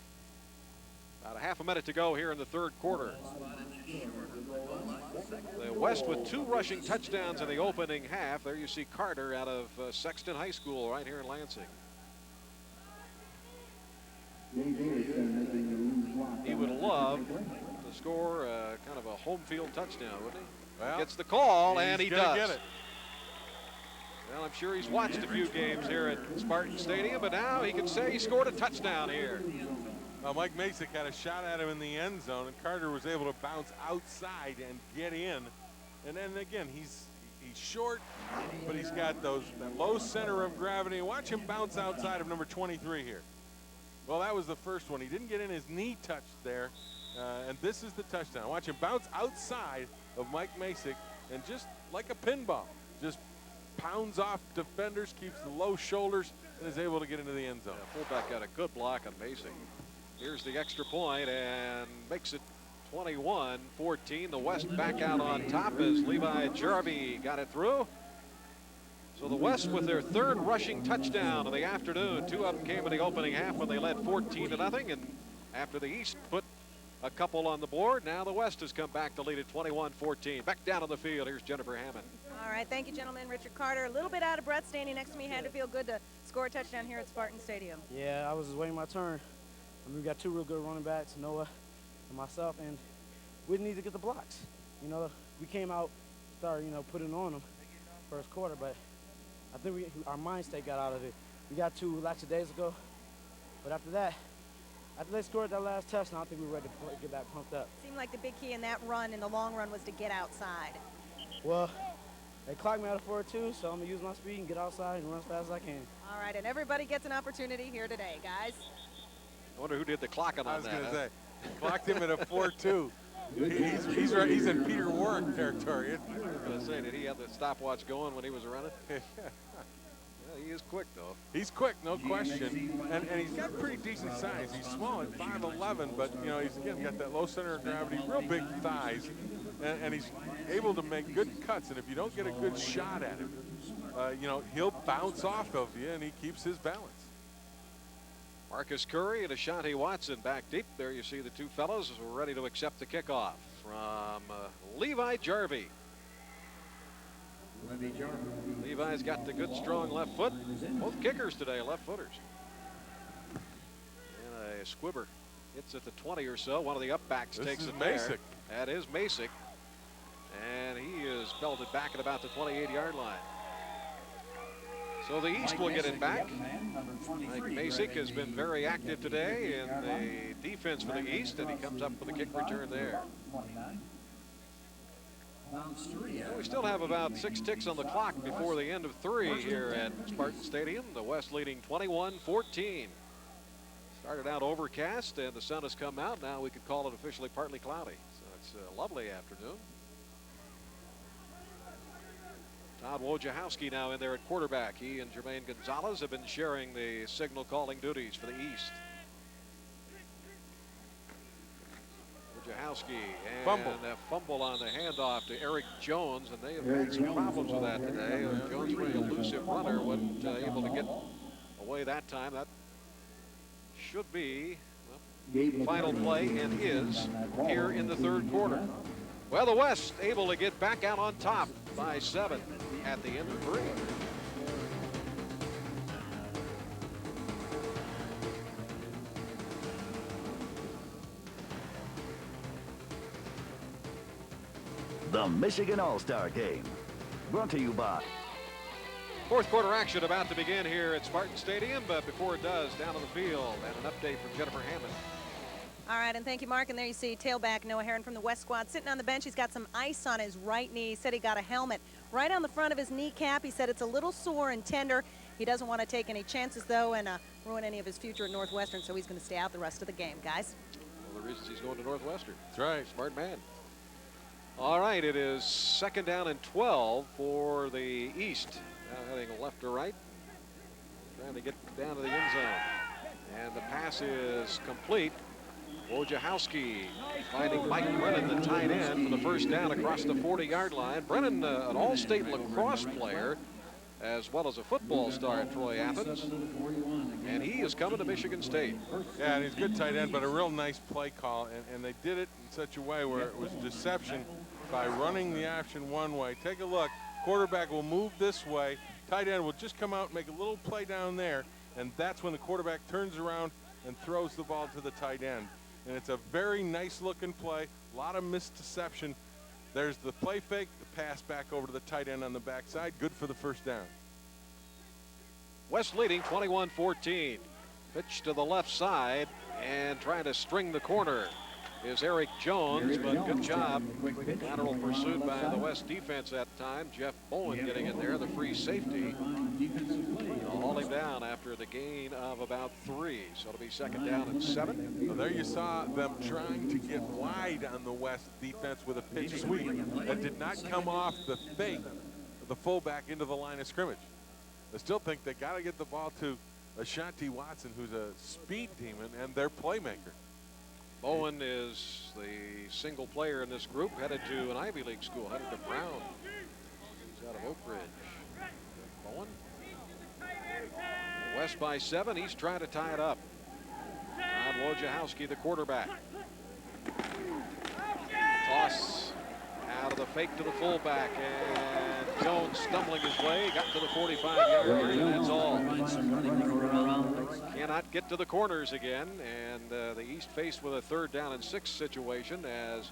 About a half a minute to go here in the third quarter. The West with 2 rushing touchdowns in the opening half. There you see Carter out of Sexton High School right here in Lansing. He would love to score kind of a home field touchdown, wouldn't he? Well, gets the call, and he does. Get it. Well, I'm sure he's watched a few games here at Spartan Stadium, but now he can say he scored a touchdown here. Mike Masick had a shot at him in the end zone, and Carter was able to bounce outside and get in. And then again, he's short, but he's got that low center of gravity. Watch him bounce outside of number 23 here. Well, that was the first one. He didn't get in, his knee touched there, and this is the touchdown. Watch him bounce outside of Mike Masick, and just like a pinball, just pounds off defenders, keeps the low shoulders, and is able to get into the end zone. Yeah, fullback got a good block on Masick. Here's the extra point and makes it 21-14. The West back out on top as Levi Jarvie got it through. So the West with their 3rd rushing touchdown of the afternoon. 2 of them came in the opening half when they led 14-0. And after the East put a couple on the board, now the West has come back to lead at 21-14. Back down on the field, here's Jennifer Hammond. All right, thank you, gentlemen. Richard Carter, a little bit out of breath standing next to me. Had to feel good to score a touchdown here at Spartan Stadium. Yeah, I was just waiting my turn. I mean, we got 2 real good running backs, Noah and myself, and we need to get the blocks. You know, we came out, started, putting on them first quarter, but I think our mind state got out of it. We got 2 lackadaisical, but after they scored that last touchdown, I think we were ready to get back pumped up. Seemed like the big key in that run, in the long run, was to get outside. Well, they clocked me out of 4-2, so I'm going to use my speed and get outside and run as fast as I can. All right, and everybody gets an opportunity here today, guys. I wonder who did the clocking on that. I was going to say, clocked him at a 4-2. He's in Peter Warwick territory. I was going to say, did he have the stopwatch going when he was running? Yeah, he is quick, though. He's quick, no question. And he's got pretty decent size. He's small at 5'11", but, he's, again, got that low center of gravity, real big thighs. And he's able to make good cuts. And if you don't get a good shot at him, he'll bounce off of you, and he keeps his balance. Marcus Curry and Ashanti Watson back deep. There you see the 2 fellows who are ready to accept the kickoff from Levi Jarvie. Levi's got the good, strong left foot. Both kickers today, left footers. And a squibber hits at the 20 or so. One of the upbacks takes it there. Masick. That is Masick. And he is belted back at about the 28-yard line. So the East will get it back. Mike Masick has been very active today in the defense for the East, and he comes up with a kick return there. Well, we still have about 6 ticks on the clock before the end of 3 here at Spartan Stadium. The West leading 21-14. Started out overcast, and the sun has come out. Now we could call it officially partly cloudy. So it's a lovely afternoon. Todd Wojciechowski now in there at quarterback. He and Jermaine Gonzalez have been sharing the signal calling duties for the East. Wojciechowski and a fumble on the handoff to Eric Jones, and they have had some problems with that today. Jones, pretty elusive runner, wasn't able to get away that time. That should be the final play, and is here in the 3rd quarter. Well, the West able to get back out on top by 7 at the end of 3. The Michigan All-Star Game, brought to you by. 4th quarter action about to begin here at Spartan Stadium, but before it does, down on the field, and an update from Jennifer Hammond. All right, and thank you, Mark. And there you see tailback Noah Herron from the West squad sitting on the bench. He's got some ice on his right knee. He said he got a helmet right on the front of his kneecap. He said it's a little sore and tender. He doesn't want to take any chances, though, and ruin any of his future at Northwestern, so he's going to stay out the rest of the game, guys. One of the reasons he's going to Northwestern. That's right. Smart man. All right, it is 2nd down and 12 for the East. Now heading left to right, trying to get down to the end zone. And the pass is complete. Wojciechowski finding Mike Brennan, the tight end, for the first down across the 40-yard line. Brennan, an all-state lacrosse player, as well as a football star at Troy Athens. And he is coming to Michigan State. Yeah, and he's a good tight end, but a real nice play call. And they did it in such a way where it was deception by running the option one way. Take a look. Quarterback will move this way. Tight end will just come out and make a little play down there. And that's when the quarterback turns around and throws the ball to the tight end. And it's a very nice looking play. A lot of misdeception. There's the play fake, the pass back over to the tight end on the backside. Good for the first down. West leading 21-14. Pitch to the left side and trying to string the corner is Eric Jones, but good job. Lateral pursuit by the West defense that time. Jeff Bowen getting in there, the free safety. They'll haul him down after the gain of about 3. So it'll be 2nd down and 7. Well, there you saw them trying to get wide on the West defense with a pitch sweep that did not come off the fake of the fullback into the line of scrimmage. I still think they got to get the ball to Ashanti Watson, who's a speed demon and their playmaker. Bowen is the single player in this group, headed to an Ivy League school, headed to Brown. He's out of Oak Ridge. Bowen. West by 7. He's trying to tie it up. Todd Wojciechowski, the quarterback. Toss out of the fake to the fullback, and Jones stumbling his way, got to the 45-yard line, and that's all. Cannot get to the corners again, and the East faced with a 3rd down and 6 situation as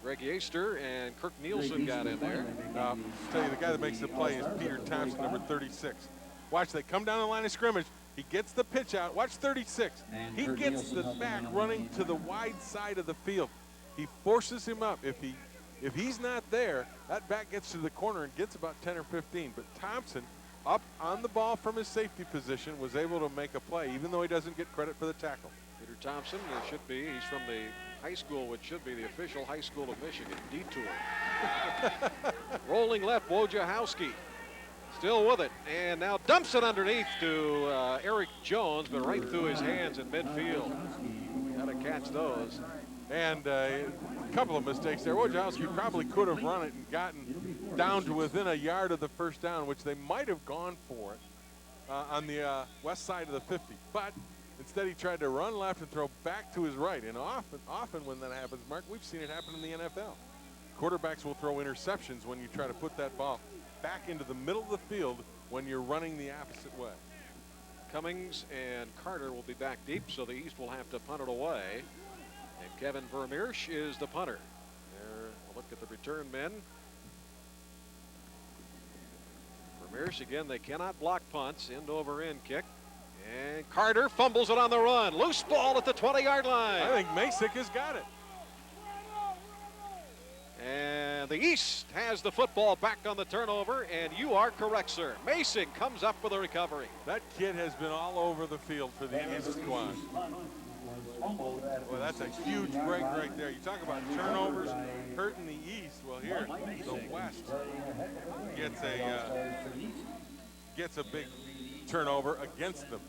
Greg Yaster and Kirk Nielsen got in there. I'll tell you, the guy that makes the play is Peter Thompson, number 36. Watch, they come down the line of scrimmage. He gets the pitch out. Watch 36. He gets the back running to the wide side of the field. He forces him up. If he's not there, that back gets to the corner and gets about 10 or 15. But Thompson, up on the ball from his safety position, was able to make a play, even though he doesn't get credit for the tackle. Peter Thompson, he's from the high school, which should be the official high school of Michigan, Detour. Rolling left, Wojciechowski. Still with it, and now dumps it underneath to Eric Jones, but right through his hands in midfield. Got to catch those. And a couple of mistakes there. Wojciechowski probably could have run it and gotten down to within a yard of the first down, which they might have gone for it on the west side of the 50. But instead he tried to run left and throw back to his right. And often when that happens, Mark, we've seen it happen in the NFL. Quarterbacks will throw interceptions when you try to put that ball back into the middle of the field when you're running the opposite way. Cummings and Carter will be back deep, so the East will have to punt it away. And Kevin Vermeersch is the punter. There, a look at the return men. Michigan, they cannot block punts. End over end kick. And Carter fumbles it on the run. Loose ball at the 20-yard line. I think Masick has got it. And the East has the football back on the turnover, and you are correct, sir. Masick comes up with a recovery. That kid has been all over the field for the East squad. Boy, that's a huge break right there. You talk about turnovers hurting the East. Well, here, the West gets a big turnover against them.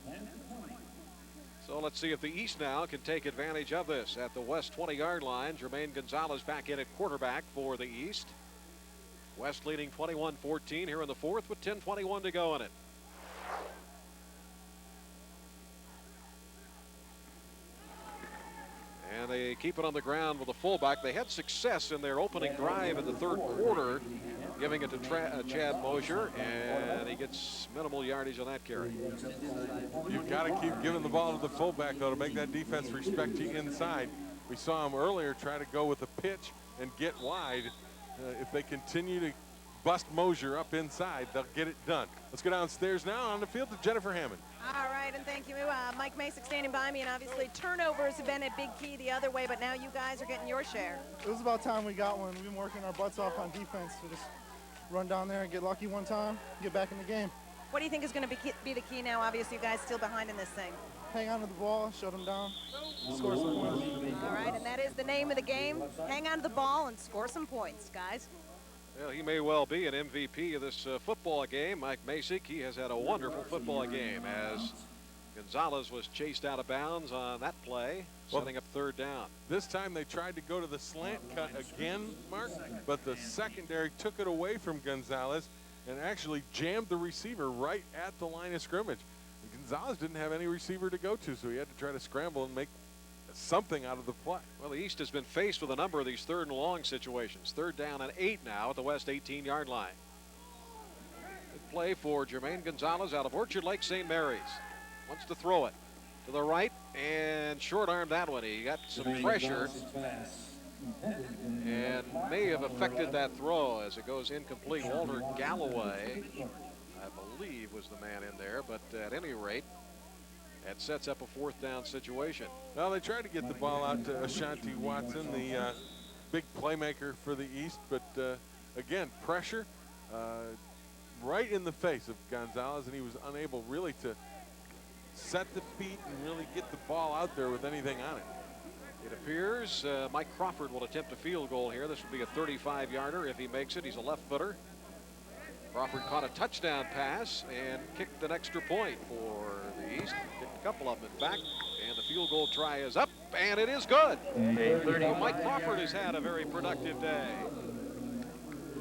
So let's see if the East now can take advantage of this. At the West 20-yard line, Jermaine Gonzalez back in at quarterback for the East. West leading 21-14 here in the fourth with 10:21 to go in it. And they keep it on the ground with a fullback. They had success in their opening drive in the third quarter, giving it to Chad Mosier, and he gets minimal yardage on that carry. You've got to keep giving the ball to the fullback, though, to make that defense respect you inside. We saw him earlier try to go with a pitch and get wide. If they continue to bust Mosier up inside, they'll get it done. Let's go downstairs now on the field to Jennifer Hammond. All right, and thank you, Mike Masick standing by me, and obviously turnovers have been a big key the other way, but now you guys are getting your share. It was about time we got one. We've been working our butts off on defense. We just run down there and get lucky one time, get back in the game. What do you think is going to be the key now? Obviously, you guys still behind in this thing. Hang on to the ball, shut them down, score some points. All right, and that is the name of the game. Hang on to the ball and score some points, guys. Well, he may well be an MVP of this football game. Mike Masick, he has had a wonderful football game as Gonzalez was chased out of bounds on that play, setting up third down. This time they tried to go to the slant cut again, Mark, but the secondary took it away from Gonzalez and actually jammed the receiver right at the line of scrimmage. Gonzalez didn't have any receiver to go to, so he had to try to scramble and make something out of the play. Well, the East has been faced with a number of these third and long situations. Third down and 8 now at the West 18-yard line. Good play for Jermaine Gonzalez out of Orchard Lake St. Mary's. Wants to throw it to the right and short-armed that one. He got some pressure and may have affected that throw as it goes incomplete. Walter Galloway, I believe, was the man in there, but at any rate, that sets up a fourth down situation. Well, they tried to get the ball out to Ashanti Watson, the big playmaker for the East, but again, pressure right in the face of Gonzalez, and he was unable really to set the feet and really get the ball out there with anything on it. It appears Mike Crawford will attempt a field goal here. This will be a 35-yarder if he makes it. He's a left footer. Crawford caught a touchdown pass and kicked an extra point for the East. Kicked a couple of them, in fact. And the field goal try is up, and it is good. So Mike Crawford has had a very productive day.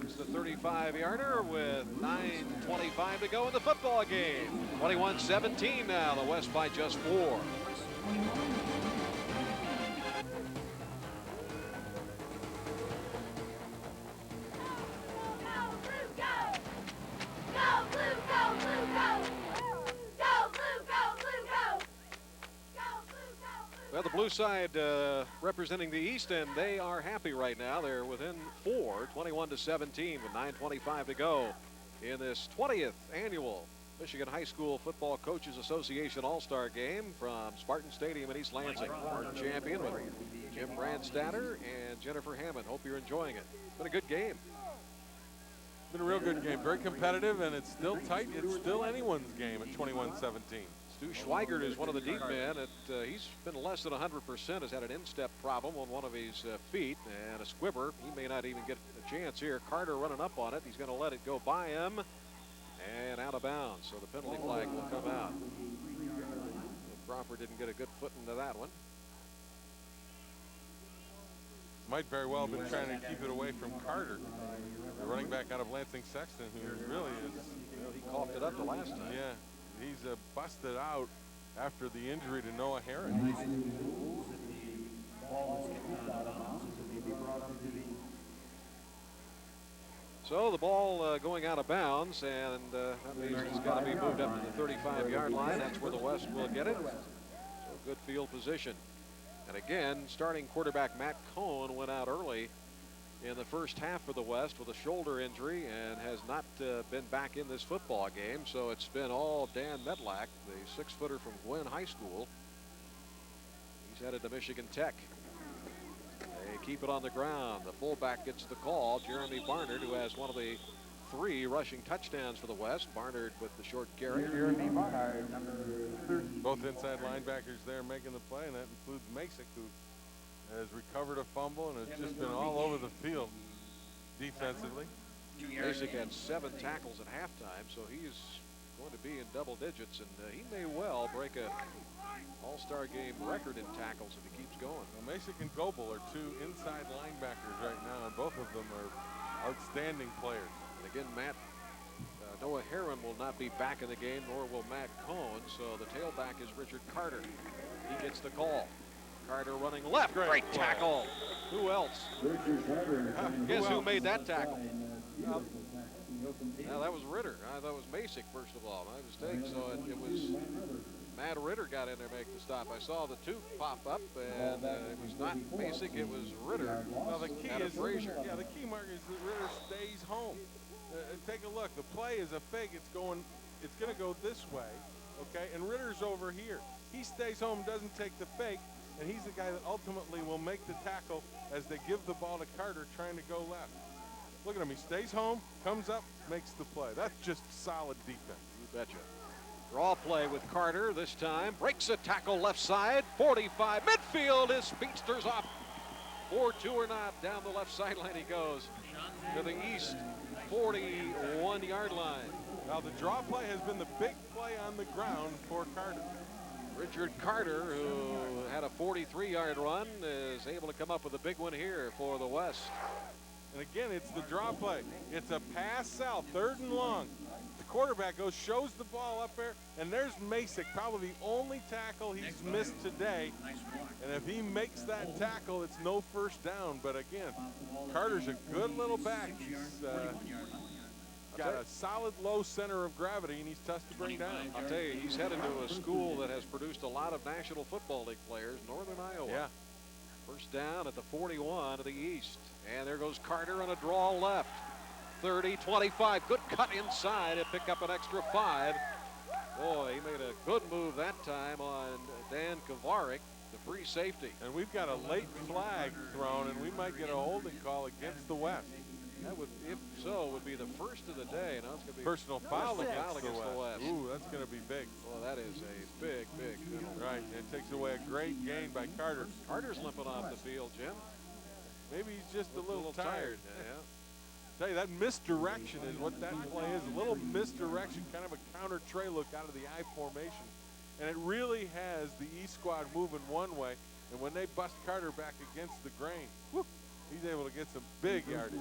It's the 35-yarder with 9:25 to go in the football game. 21-17 now, the West by just 4. Well, the blue side representing the East, and they are happy right now. They're within 4, 21-17 with 9:25 to go in this 20th annual Michigan High School Football Coaches Association All-Star Game from Spartan Stadium in East Lansing. Martin Champion with Jim Brandstatter and Jennifer Hammond. Hope you're enjoying it. It's been a good game. It's been a real good game. Very competitive, and it's still tight. It's still anyone's game at 21-17. Stu Schweigert is one of the deep men. He's been less than 100%, has had an instep problem on one of his feet and a squibber. He may not even get a chance here. Carter running up on it. He's going to let it go by him and out of bounds. So the penalty flag will come out. Crawford didn't get a good foot into that one. Might very well have been trying to keep it away from Carter, the running back out of Lansing Sexton, who really is. Well, he coughed it up the last time. Yeah. He's busted out after the injury to Noah Herron. So the ball going out of bounds, and that means it's got to be moved up to the 35-yard line. That's where the West will get it. So good field position. And again, starting quarterback Matt Cohn went out early in the first half for the West with a shoulder injury and has not been back in this football game. So it's been all Dan Medlack, the 6-footer from Gwen High School. He's headed to Michigan Tech. They keep it on the ground. The fullback gets the call. Jeremy Barnard, who has one of the 3 rushing touchdowns for the West. Barnard with the short carry. Both inside linebackers there making the play, and that includes Masick, who has recovered a fumble and has just been all over the field defensively. Masick had 7 tackles at halftime, so he's going to be in double digits, and he may well break a all-star game record in tackles if he keeps going. Well, Masick and Goebel are 2 inside linebackers right now, and both of them are outstanding players. And again, Noah Herron will not be back in the game, nor will Matt Cohn, so the tailback is Richard Carter. He gets the call. Carter running left. Great tackle. Who else? Guess who made that tackle? Now that was Ritter. I thought it was Masick, first of all. My mistake. So it was Matt Ritter got in there to make the stop. I saw the 2 pop up, and it was not Masick, it was Ritter. Well, the key is Frazier. Yeah, the key mark is that Ritter stays home. Take a look. The play is a fake. It's going to go this way, okay? And Ritter's over here. He stays home, doesn't take the fake, and he's the guy that ultimately will make the tackle as they give the ball to Carter trying to go left. Look at him. He stays home, comes up, makes the play. That's just solid defense. You betcha. Draw play with Carter this time. Breaks a tackle left side. 45 midfield. His speedster's off. 4-2 or not. Down the left sideline he goes to the east 41-yard line. Now the draw play has been the big play on the ground for Carter. Richard Carter, who had a 43-yard run, is able to come up with a big one here for the West. And again, it's the draw play. It's a pass out, 3rd and long. The quarterback goes, shows the ball up there, and there's Masick, probably the only tackle he's missed today. And if he makes that tackle, it's no first down. But again, Carter's a good little back. He's got a solid low center of gravity, and he's tough to bring down. I'll tell you, he's headed to a school that has produced a lot of National Football League players, Northern Iowa. Yeah. First down at the 41 to the east. And there goes Carter on a draw left. 30, 25, good cut inside and pick up an extra 5. Boy, he made a good move that time on Dan Kovarik, the free safety. And we've got a late flag thrown, and we might get a holding call against the West. That would, if so, would be the first of the day. Now it's going to be personal foul against the West. West. Ooh, that's going to be big. Well, that is a big, big penalty. Right, and it takes away a great gain by Carter. Carter's limping off the field, Jim. Maybe he's just a little tired. Yeah. Tell you, that misdirection is what that play is. A little misdirection, kind of a counter tray look out of the I formation. And it really has the E squad moving one way. And when they bust Carter back against the grain, whoop, he's able to get some big yardage.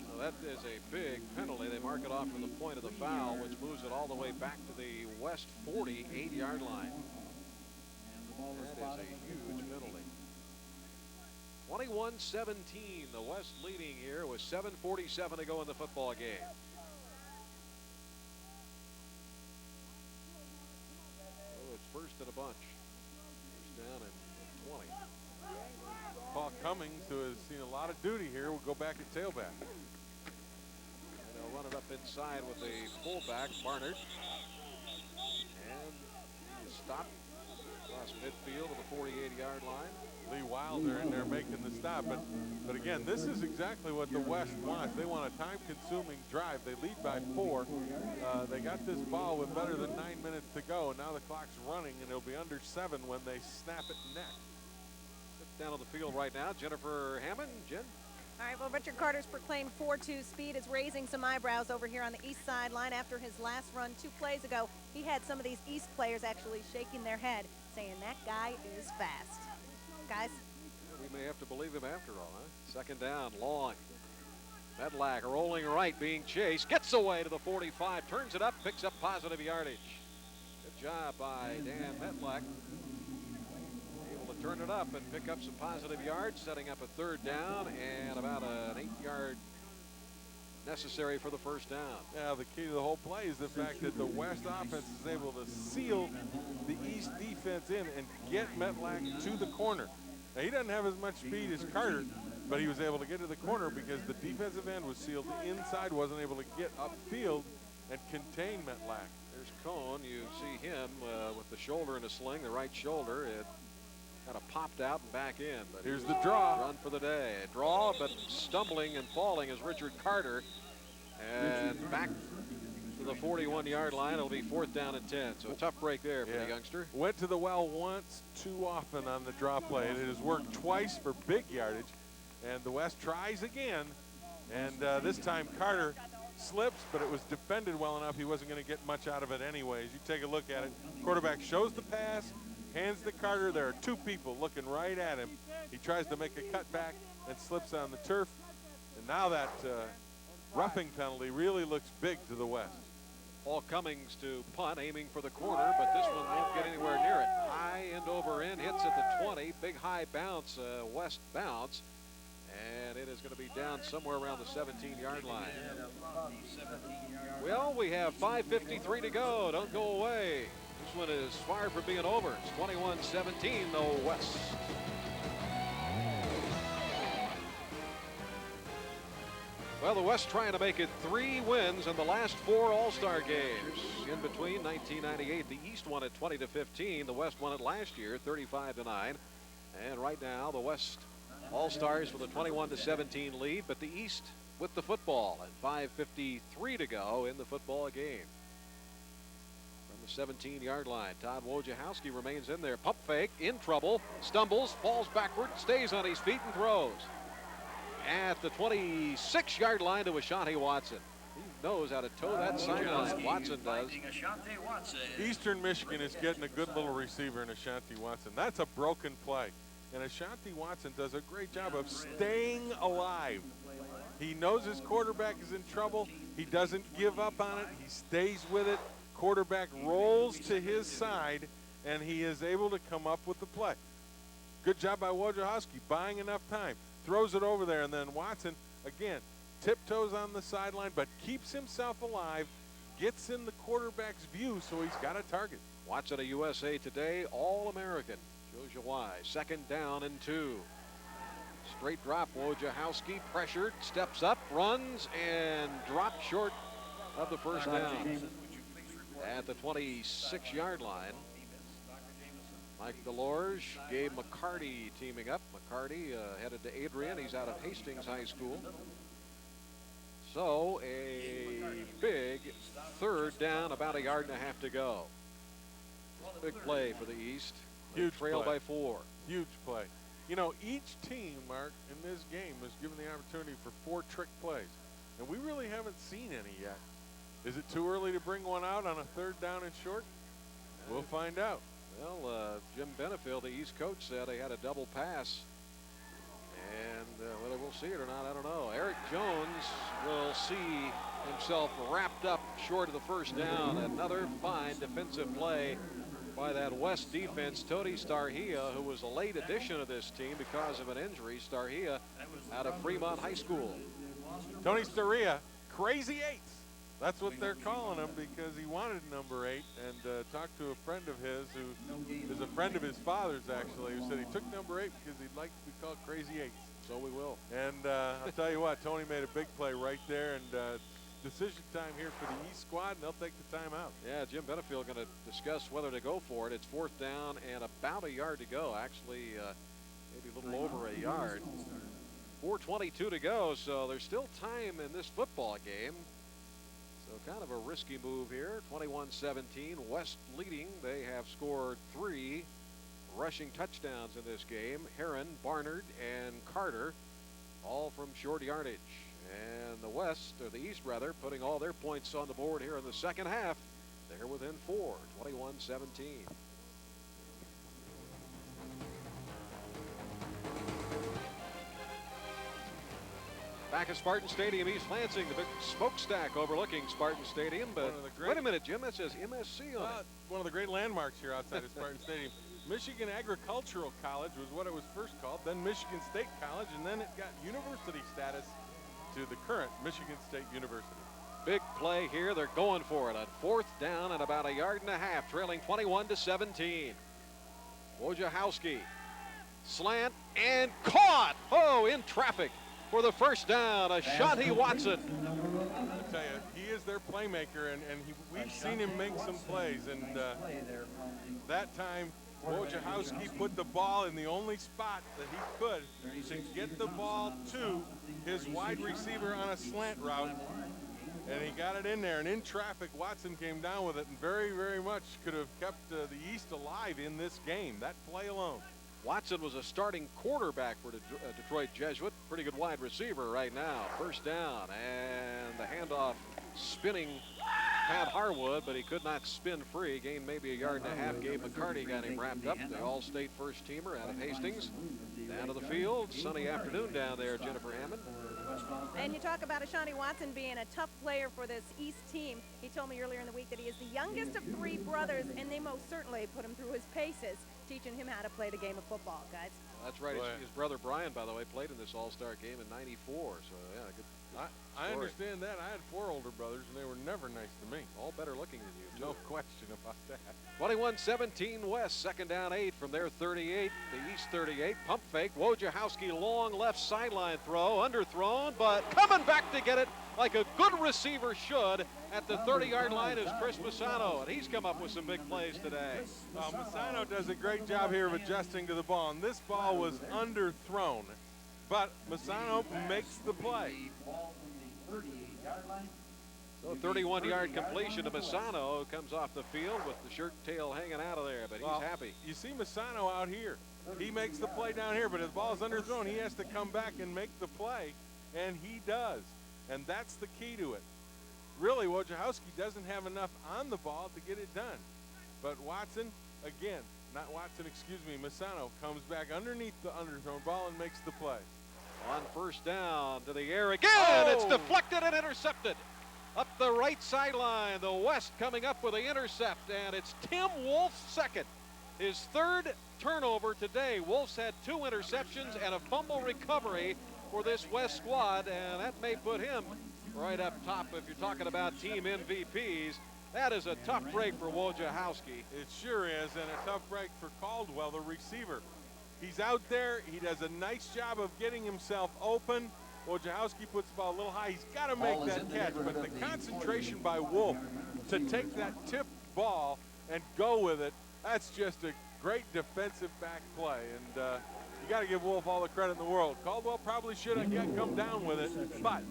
So that is a big penalty. They mark it off from the point of the foul, which moves it all the way back to the West 48-yard line. That is a huge penalty. 21-17, the West leading here with 7:47 to go in the football game. Oh, it's first in a bunch. First down and 20. Paul Cummings, who has seen a lot of duty here, will go back at tailback. And they'll run it up inside with the fullback, Barnard. And stop across midfield to the 48-yard line. Lee Wilder in there making the stop. But again, this is exactly what the West wants. They want a time-consuming drive. They lead by 4. They got this ball with better than 9 minutes to go, and now the clock's running, and it'll be under 7 when they snap it next. Down on the field right now, Jennifer Hammond. Jen? All right, well, Richard Carter's proclaimed 4-2 speed is raising some eyebrows over here on the east sideline. After his last run 2 plays ago, he had some of these East players actually shaking their head, saying that guy is fast. Guys? We may have to believe him after all, huh? 2nd down, long. Medlack rolling right, being chased, gets away to the 45, turns it up, picks up positive yardage. Good job by Dan Medlack. Able to turn it up and pick up some positive yards, setting up a 3rd down and about an 8-yard necessary for the first down. Yeah, the key to the whole play is the fact that the West offense is able to seal the East defense in and get Metlack to the corner. Now, he doesn't have as much speed as Carter, but he was able to get to the corner because the defensive end was sealed. The inside wasn't able to get upfield and contain Metlack. There's Cohn. You see him with the shoulder in a sling, the right shoulder. It kind of popped out and back in. But here's the draw. Run for the day. Draw, but stumbling and falling is Richard Carter. And back to the 41-yard line. It'll be 4th down and 10. So a tough break there for the youngster. Went to the well once, too often on the draw play. It has worked twice for big yardage. And the West tries again. And this time Carter slips, but it was defended well enough. He wasn't going to get much out of it anyways. You take a look at it. Quarterback shows the pass, hands to Carter. There are two people looking right at him. He tries to make a cutback and slips on the turf. And now that roughing penalty really looks big to the West. Paul Cummings to punt, aiming for the corner, but this one won't get anywhere near it. High end over end, hits at the 20. Big high bounce, West bounce. And it is going to be down somewhere around the 17-yard line. Well, we have 5:53 to go. Don't go away. This one is far from being over. It's 21-17, the West. Well, the West trying to make it 3 wins in the last 4 All-Star games. In between 1998, the East won it 20-15. The West won it last year 35-9. And right now, the West All-Stars with a 21-17 lead, but the East with the football and 5:53 to go in the football game. From the 17-yard line, Todd Wojciechowski remains in there. Pump fake, in trouble, stumbles, falls backward, stays on his feet and throws. At the 26-yard line to Ashanti Watson. He knows how to toe that sideline. Watson does. Eastern Michigan is getting a good little receiver in Ashanti Watson. That's a broken play. And Ashanti Watson does a great job of staying alive. He knows his quarterback is in trouble. He doesn't give up on it. He stays with it. Quarterback rolls to his side, and he is able to come up with the play. Good job by Wojciechowski, buying enough time. Throws it over there, and then Watson, again, tiptoes on the sideline, but keeps himself alive, gets in the quarterback's view, so he's got a target. Watson, a USA Today All-American. Shows you why. 2nd down and 2. Straight drop. Wojciechowski pressured, steps up, runs, and dropped short of the first down. At the 26-yard line, Mike DeLorge, Gabe McCarty teaming up. McCarty headed to Adrian. He's out of Hastings High School. So a big 3rd down, about 1.5 yards to go. Big play for the East. Huge trail play. by 4. Huge play. You know, each team, Mark, in this game was given the opportunity for 4 trick plays. And we really haven't seen any yet. Is it too early to bring one out on a 3rd down and short? We'll find out. Well, Jim Benefield, the East coach, said he had a double pass. And whether we'll see it or not, I don't know. Eric Jones will see himself wrapped up short of the first down. Another fine defensive play by that West defense. Tony Starhia, who was a late addition to this team because of an injury. Starhia out of Fremont High School. Tony Starhia, crazy 8. That's what they're calling him because he wanted number 8, and talked to a friend of his who is a friend of his father's, actually, who said he took number 8 because he'd like to be called Crazy 8. So we will. And I'll tell you what, Tony made a big play right there, and decision time here for the East squad, and they'll take the timeout. Yeah, Jim Benefield going to discuss whether to go for it. It's 4th down and about 1 yard to go. Actually, maybe a little over 1 yard. 4:22 to go, so there's still time in this football game. So kind of a risky move here. 21-17, West leading. They have scored 3 rushing touchdowns in this game. Heron, Barnard, and Carter, all from short yardage. And the West, or the East rather, putting all their points on the board here in the second half. They're within 4, 21-17. Back at Spartan Stadium, East Lansing, the big smokestack overlooking Spartan Stadium. But wait a minute, Jim, that says MSC on it. One of the great landmarks here outside of Spartan Stadium. Michigan Agricultural College was what it was first called, then Michigan State College, and then it got university status to the current Michigan State University. Big play here. They're going for it on 4th down and about a yard and a half, trailing 21-17. Wojciechowski, slant and caught. Oh, in traffic for the first down. Ashanti Watson. I tell you, he is their playmaker, and we've seen him make some plays. And that time, Wojciechowski put the ball in the only spot that he could to get the ball to his wide receiver on a slant route. And he got it in there, and in traffic, Watson came down with it and very, very much could have kept the East alive in this game, that play alone. Watson was a starting quarterback for Detroit Jesuit. Pretty good wide receiver right now. First down, and the handoff spinning Pat Harwood, but he could not spin free. Gained maybe a yard and a half. Gabe McCarty got him wrapped up. The All-State first teamer out of Hastings. Down to the field. Sunny afternoon down there, Jennifer Hammond. And you talk about Ashanti Watson being a tough player for this East team. He told me earlier in the week that he is the youngest of 3 brothers, and they most certainly put him through his paces, teaching him how to play the game of football, guys. That's right. His brother Brian, by the way, played in this All-Star game in '94. So, yeah, good. I understand that. I had 4 older brothers, and they were never nice to me. All better looking than you, too. No question about that. 21-17 West, 2nd down 8 from their 38, the East 38. Pump fake, Wojciechowski, long left sideline throw, underthrown, but coming back to get it like a good receiver should at the 30-yard line is Chris Masano, and he's come up with some big plays today. Masano does a great job here of adjusting to the ball, and this ball was underthrown, but Masano makes the play. So 31-yard completion to Masano, who comes off the field with the shirt tail hanging out of there, but he's happy. You see Masano out here. He makes the play down here, but if the ball is underthrown, he has to come back and make the play, and he does. And that's the key to it. Really, Wojciechowski doesn't have enough on the ball to get it done. But Watson, again, not Watson, excuse me, Masano comes back underneath the underthrown ball and makes the play. On first down to the air again. It's deflected and intercepted. Up the right sideline, the West coming up with the intercept, and it's Tim Wolf's second. His 3rd turnover today. Wolf's had 2 interceptions and a fumble recovery for this West squad, and that may put him right up top if you're talking about team MVPs. That is a tough break for Wojciechowski. It sure is, and a tough break for Caldwell, the receiver. He's out there. He does a nice job of getting himself open. Wojciechowski puts the ball a little high. He's got to make that catch, but the concentration by Wolf to take that tipped ball and go with it, that's just a great defensive back play. And you got to give Wolf all the credit in the world. Caldwell probably should have come down with it, but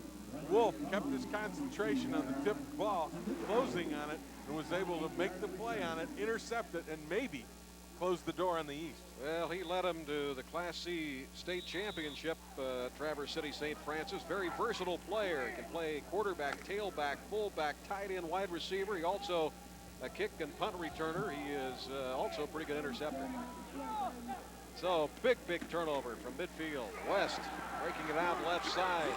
Wolf kept his concentration on the tipped ball, closing on it, and was able to make the play on it, intercept it, and maybe close the door on the East. Well, he led them to the Class C state championship, Traverse City St. Francis. Very versatile player. He can play quarterback, tailback, fullback, tight end, wide receiver. He also a kick and punt returner. He is also a pretty good interceptor. So big turnover from midfield. West breaking it out left side.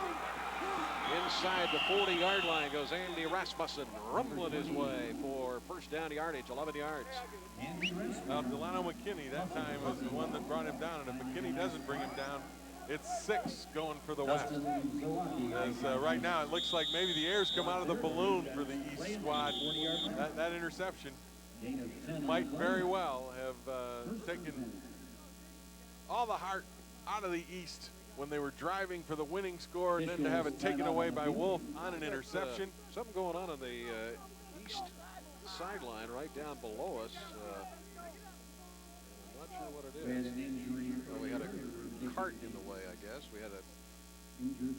Inside the 40-yard line goes Andy Rasmussen, rumbling his way for first down yardage, 11 yards. Delano McKinney that time was the one that brought him down, and if McKinney doesn't bring him down, it's 6 going for the West. As right now, it looks like maybe the air's come out of the balloon for the East squad. That interception might very well have taken all the heart out of the East when they were driving for the winning score, and then to have it taken away by Wolf on an interception. Something going on the East sideline right down below us. I'm not sure what it is. Well, we had a cart in the way, I guess. We had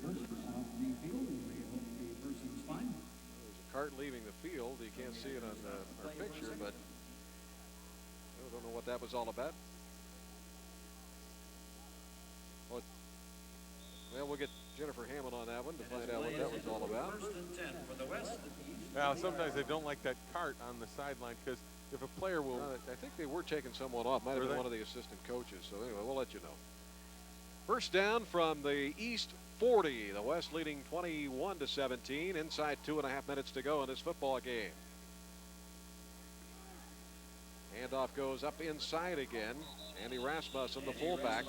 there's a cart leaving the field. You can't see it on our picture, but I don't know what that was all about. Well, we'll get Jennifer Hammond on that one to find out what that was all about. Well, sometimes they don't like that cart on the sideline because if a player will... I think they were taking someone off. Might have been one of the assistant coaches. So anyway, we'll let you know. First down from the East 40. The West leading 21-17. Inside 2.5 minutes to go in this football game. Handoff goes up inside again. Andy Rasmussen, the fullback.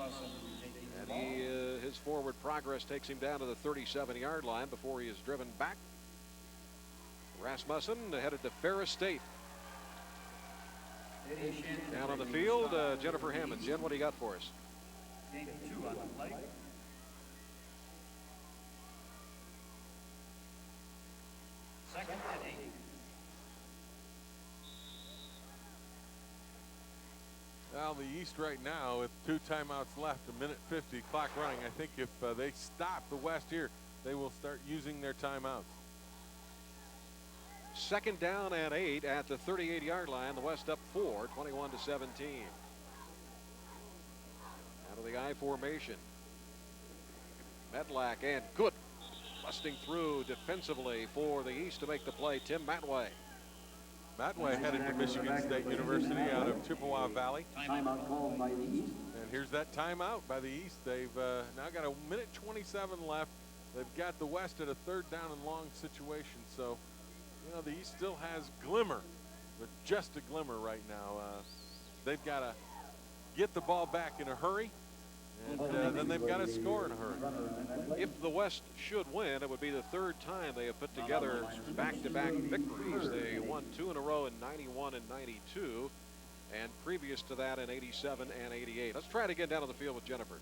And his forward progress takes him down to the 37-yard line before he is driven back Rasmussen headed to Ferris State. Down on the field, Jennifer Hammond. Jen, what do you got for us? Game 2 on the plate. Second and 8. Well, the East right now with 2 timeouts left, 1:50 clock running. I think if they stop the West here, they will start using their timeouts. Second down and 8 at the 38-yard line. The West up 4, 21-17. Out of the I formation. Medlack and good. Busting through defensively for the East to make the play. Tim Matway. Matway headed to Michigan State University out of Chippewa Valley. Timeout called by the East. And here's that timeout by the East. They've now got 1:27 left. They've got the West at a 3rd down and long situation. So, you know, the East still has glimmer, but just a glimmer right now. They've got to get the ball back in a hurry, and then they've got to score in a hurry. If the West should win, it would be the 3rd time they have put together back-to-back victories. They won 2 in a row in 91 and 92, and previous to that in 87 and 88. Let's try it again down on the field with Jennifer.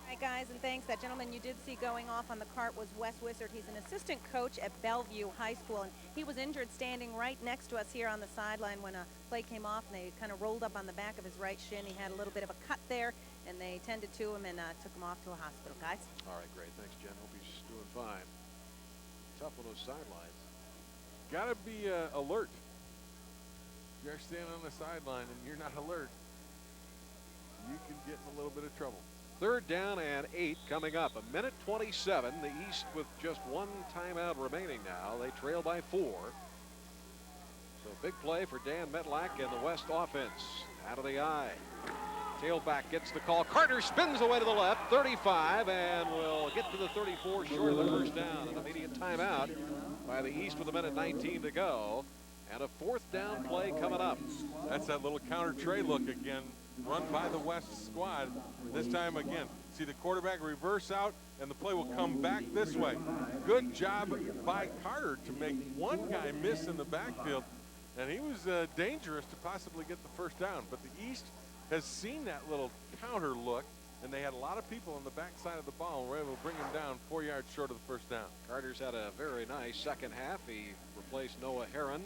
All right, guys, and thanks. That gentleman you did see going off on the cart was Wes Wissert. He's an assistant coach at Bellevue High School, and he was injured standing right next to us here on the sideline when a play came off, and they kind of rolled up on the back of his right shin. He had a little bit of a cut there, and they tended to him and took him off to a hospital, guys. All right, great. Thanks, Jen. Hope he's doing fine. Tough on those sidelines. Got to be alert. If you're standing on the sideline and you're not alert, you can get in a little bit of trouble. 3rd down and 8 coming up. 1:27. The East with just 1 timeout remaining now. They trail by 4. So big play for Dan Medlack and the West offense. Out of the eye. Tailback gets the call. Carter spins away to the left. 35 and will get to the 34 short of the 1st down. An immediate timeout by the East with 1:19 to go. And a 4th down play coming up. That's that little counter tray look again, run by the West squad. This time again, see the quarterback reverse out, and the play will come back this way. Good job by Carter to make one guy miss in the backfield, and he was dangerous to possibly get the 1st down. But the East has seen that little counter look, and they had a lot of people on the backside of the ball and were able to bring him down 4 yards short of the 1st down. Carter's had a very nice second half. He replaced Noah Herron.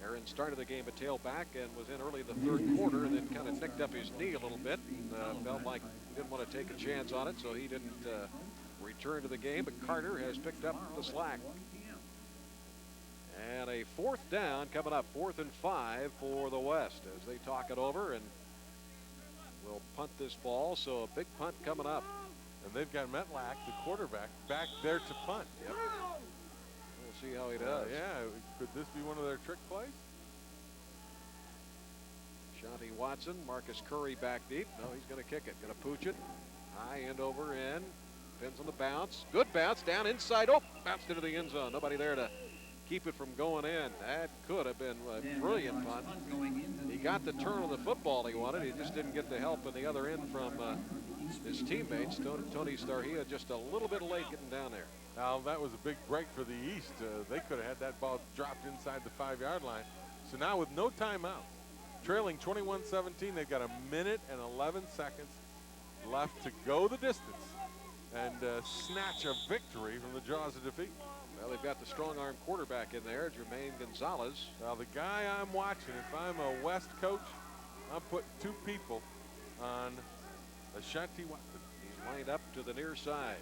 Herron started the game at tailback and was in early in the 3rd quarter and then kind of nicked up his knee a little bit. Felt like he didn't want to take a chance on it, so he didn't return to the game. But Carter has picked up the slack. And a 4th down coming up, 4th and 5 for the West as they talk it over and will punt this ball. So a big punt coming up. And they've got Metlack, the quarterback, back there to punt. Yep. We'll see how he does. Yeah, could this be one of their trick plays? Shanti Watson, Marcus Curry back deep. No, he's going to kick it. Going to pooch it. High end over in. Depends on the bounce. Good bounce down inside. Oh, bounced into the end zone. Nobody there to keep it from going in. That could have been a brilliant punt. He got the turn on the football he wanted. He just didn't get the help on the other end from his teammates. Tony Starhia just a little bit late getting down there. Now, that was a big break for the East. They could have had that ball dropped inside the 5-yard line. So now with no timeout, trailing 21-17, they've got 1:11 seconds left to go the distance and snatch a victory from the jaws of defeat. Well, they've got the strong-arm quarterback in there, Jermaine Gonzalez. Now, the guy I'm watching, if I'm a West coach, I'm putting 2 people on Ashanti Watson. He's lined up to the near side.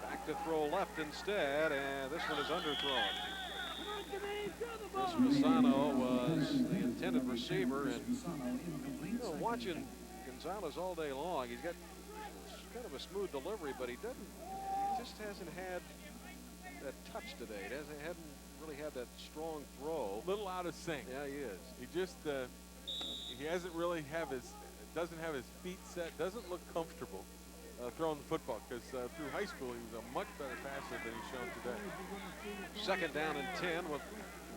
Back to throw left instead, and this one is underthrown. Chris Fasano was the intended receiver, and you know, watching Gonzalez all day long, he's got kind of a smooth delivery, but he just hasn't had that touch today. He hadn't really had that strong throw. A little out of sync. Yeah, he is. He just he hasn't really doesn't have his feet set, doesn't look comfortable throwing the football, because through high school he was a much better passer than he's shown today. Second down and 10 with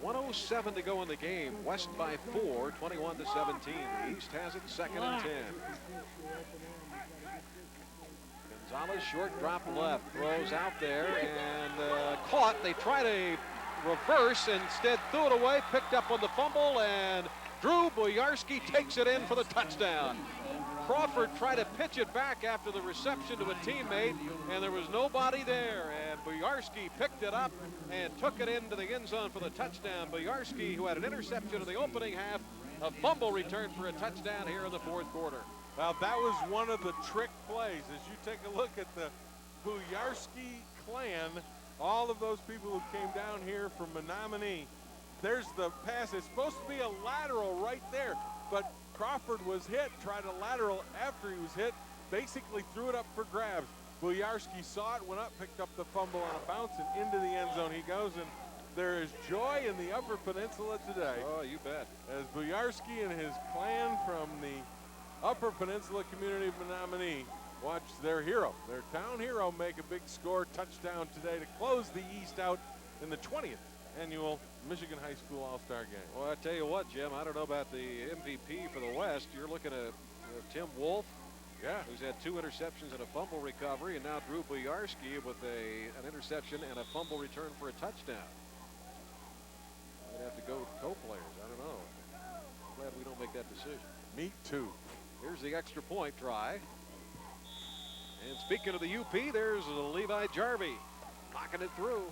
1:07 to go in the game. West by 4, 21-17. The East has it 2nd and 10. Gonzalez, short drop left, throws out there and caught. They tried a reverse, instead threw it away, picked up on the fumble, and Drew Boyarski takes it in for the touchdown. Crawford tried to pitch it back after the reception to a teammate, and there was nobody there. And Boyarski picked it up and took it into the end zone for the touchdown. Boyarski, who had an interception in the opening half, a fumble return for a touchdown here in the fourth quarter. Well, that was one of the trick plays. As you take a look at the Boyarski clan, all of those people who came down here from Menominee, there's the pass. It's supposed to be a lateral right there, but Crawford was hit, tried a lateral after he was hit, basically threw it up for grabs. Boyarski saw it, went up, picked up the fumble on a bounce, and into the end zone he goes. And there is joy in the Upper Peninsula today. Oh, you bet. As Boyarski and his clan from the Upper Peninsula community of Menominee watch their hero, their town hero, make a big score touchdown today to close the East out in the 20th annual Michigan High School All-Star Game. Well, I tell you what, Jim, I don't know about the MVP for the West. You're looking at Tim Wolf, who's had 2 interceptions and a fumble recovery, and now Drew Boyarski with an interception and a fumble return for a touchdown. I'd have to go with co-players. I don't know. I'm glad we don't make that decision. Me too. Here's the extra point try. And speaking of the UP, there's Levi Jarvie knocking it through.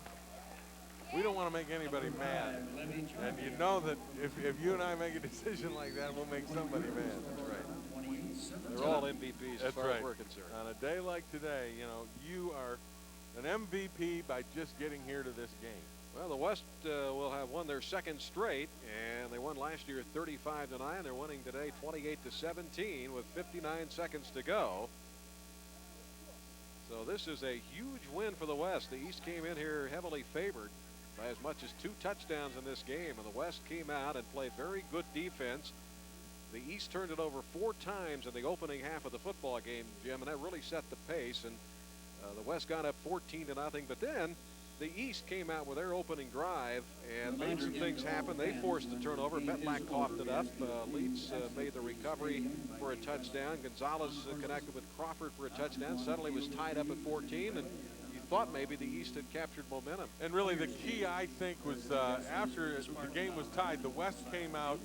We don't want to make anybody mad. And you know that if you and I make a decision like that, we'll make somebody mad. That's right. They're all MVPs as far as we're concerned. On a day like today, you know, you are an MVP by just getting here to this game. Well, the West will have won their second straight, and they won last year 35-9. They're winning today 28-17 with 59 seconds to go. So this is a huge win for the West. The East came in here heavily favored by as much as 2 touchdowns in this game, and the West came out and played very good defense. The East turned it over 4 times in the opening half of the football game, Jim, and that really set the pace. And the West got up 14-0, but then the East came out with their opening drive and made some things happen. They forced the turnover. Metlack coughed it up. Leeds made the recovery for a touchdown. Gonzalez connected with Crawford for a touchdown. Suddenly was tied up at 14, and you thought maybe the East had captured momentum. And really the key, I think, was after the game was tied, the West came out,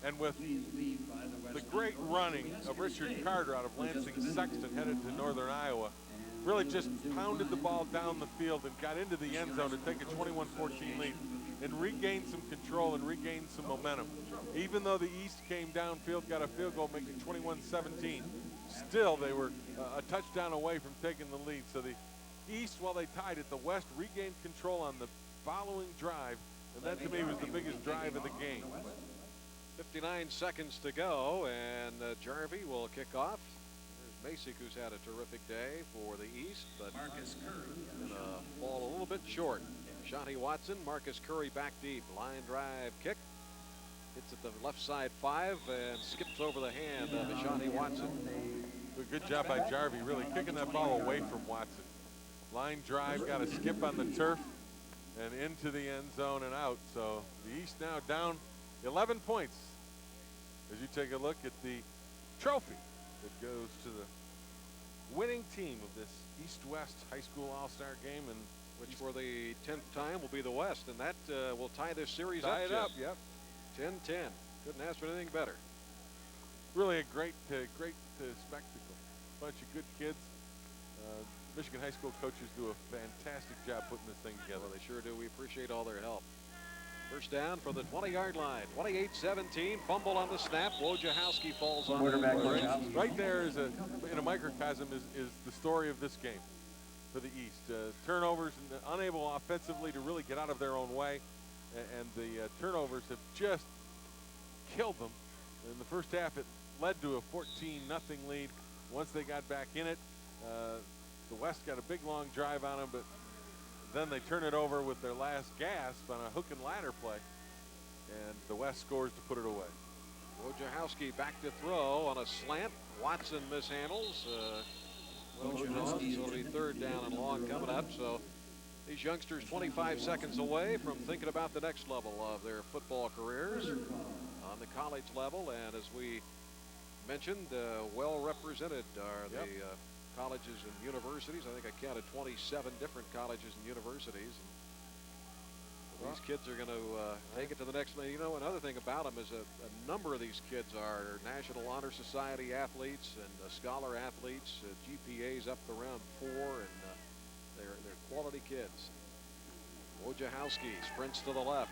and with the great running of Richard Carter out of Lansing Sexton headed to Northern Iowa, really just pounded the ball down the field and got into the end zone to take a 21-14 lead and regain some control and regain some momentum. Even though the East came downfield, got a field goal, making 21-17, still they were a touchdown away from taking the lead. So the East, while they tied it, the West regained control on the following drive, and that to me was the biggest drive of the game. 59 seconds to go, and Jarvie will kick off. There's Masick, who's had a terrific day for the East, but gonna fall a little bit short. Shawnee Watson, Marcus Curry back deep. Line drive kick. Hits at the left side 5 and skips over the hand of Shawnee Watson. Good job by Jarvie, really kicking that ball away from Watson. Line drive, got a skip on the turf and into the end zone and out. So the East now down 11 points. As you take a look at the trophy that goes to the winning team of this East-West High School All-Star Game, and which for the 10th time will be the West, and that will tie this series tie up. It up, yep. 10-10. Couldn't ask for anything better. Really a great spectacle. Bunch of good kids. Michigan high school coaches do a fantastic job putting this thing together. Well, they sure do. We appreciate all their help. First down from the 20-yard line. 28-17. Fumble on the snap. Wojciechowski falls on it. Right there is in a microcosm is the story of this game for the East. Turnovers and unable offensively to really get out of their own way. And the turnovers have just killed them. In the first half, it led to a 14-0 lead. Once they got back in it, the West got a big long drive on them, but then they turn it over with their last gasp on a hook and ladder play, and the West scores to put it away. Wojciechowski back to throw on a slant. Watson mishandles. Wojciechowski will be 3rd down and long coming up. So these youngsters 25 seconds away from thinking about the next level of their football careers on the college level. And as we mentioned, well represented are the colleges and universities. I think I counted 27 different colleges and universities. And these kids are going to take it to the next level. You know, another thing about them is a number of these kids are National Honor Society athletes and scholar athletes, GPAs up around 4, and they're quality kids. Wojciechowski sprints to the left.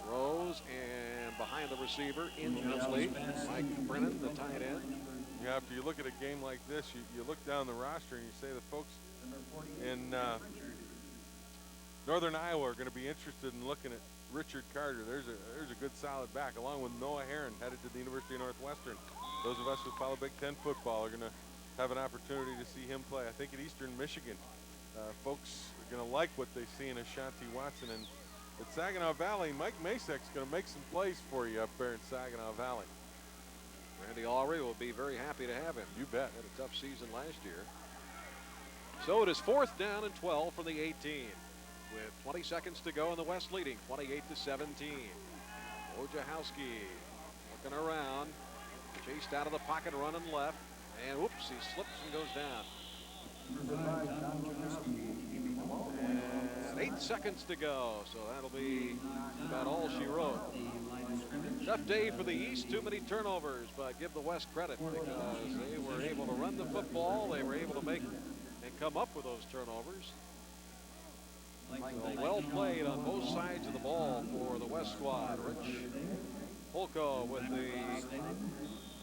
Throws, and behind the receiver, instantly, Mike Brennan, the tight end. Yeah, after you look at a game like this, you look down the roster and you say the folks in Northern Iowa are going to be interested in looking at Richard Carter. There's a good solid back, along with Noah Heron, headed to the University of Northwestern. Those of us who follow Big Ten football are going to have an opportunity to see him play. I think at Eastern Michigan, folks are going to like what they see in Ashanti Watson. And at Saginaw Valley, Mike Masek's going to make some plays for you up there in Saginaw Valley. Randy Alry will be very happy to have him. You bet. Had a tough season last year. So it is 4th down and 12 from the 18, with 20 seconds to go, and the West leading 28-17. Wojciechowski looking around, chased out of the pocket, running left, and whoops, he slips and goes down. And 8 seconds to go, so that'll be about all she wrote. Tough day for the East, too many turnovers, but give the West credit because they were able to run the football. They were able to make and come up with those turnovers. So well played on both sides of the ball for the West squad. Rich Holko with the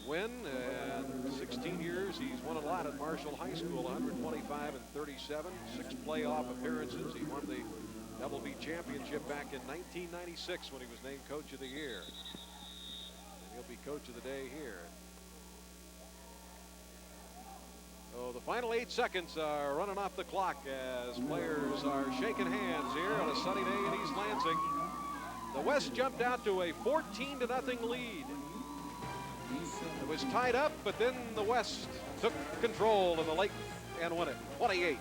win, and 16 years he's won a lot at Marshall High School, 125 and 37, 6 playoff appearances. He won the Double B championship back in 1996 when he was named Coach of the Year. And he'll be Coach of the Day here. So the final 8 seconds are running off the clock as players are shaking hands here on a sunny day in East Lansing. The West jumped out to a 14-0 lead. It was tied up, but then the West took control in the late and won it 28-17.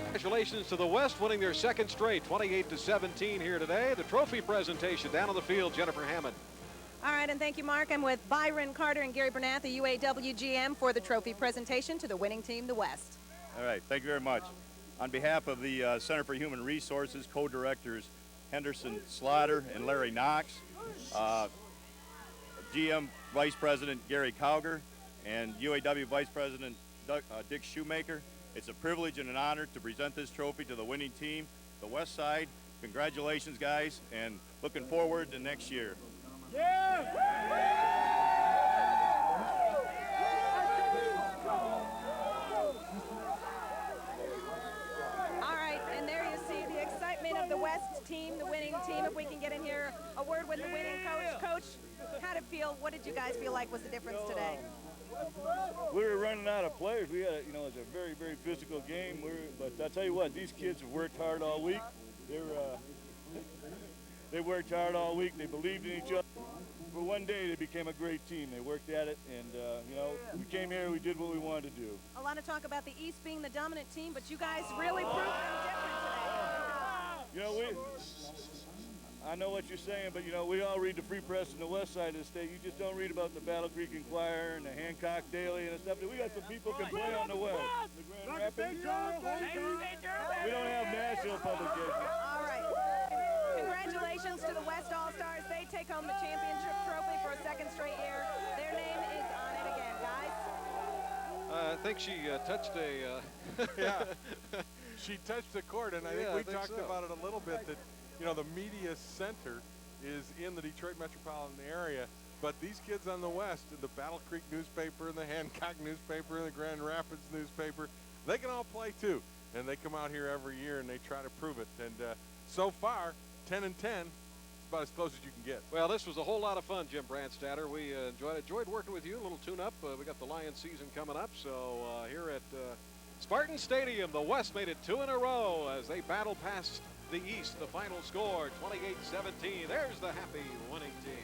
Congratulations to the West winning their 2nd straight, 28-17 here today. The trophy presentation down on the field, Jennifer Hammond. All right, and thank you, Mark. I'm with Byron Carter and Gary Bernath, the UAW GM, for the trophy presentation to the winning team, the West. All right, thank you very much. On behalf of the Center for Human Resources co-directors Henderson Slaughter and Larry Knox, GM Vice President Gary Cowger, and UAW Vice President Dick Shoemaker, it's a privilege and an honor to present this trophy to the winning team, the West Side. Congratulations, guys, and looking forward to next year. All right, and there you see the excitement of the West team, the winning team. If we can get in here, a word with the winning coach. Coach, how did it feel? What did you guys feel like was the difference today? We were running out of players. We had, it's a very, very physical game. But I tell you what, these kids have worked hard all week. They worked hard all week. They believed in each other. For one day, they became a great team. They worked at it, and we came here. We did what we wanted to do. A lot of talk about the East being the dominant team, but you guys really proved them different today. I know what you're saying, but we all read the Free Press in the West Side of the state. You just don't read about the Battle Creek Inquirer and the Hancock Daily and stuff. We got some people who can play on the West. The Grand Rapids. We don't have national publications. All right. Congratulations to the West All-Stars. They take home the championship trophy for a 2nd straight year. Their name is on it again, guys. I think she touched a... Yeah, she touched a chord, and I think we talked so. about it a little bit, that the media center is in the Detroit metropolitan area, but these kids on the West, the Battle Creek newspaper and the Hancock newspaper and the Grand Rapids newspaper, they can all play too, and they come out here every year and they try to prove it. And so far, 10-10, it's about as close as you can get. Well, this was a whole lot of fun, Jim Brandstatter. We enjoyed working with you. A little tune-up. We got the Lions season coming up, so here at Spartan Stadium, the West made it 2 in a row as they battled past the East. The final score, 28-17. There's the happy winning team.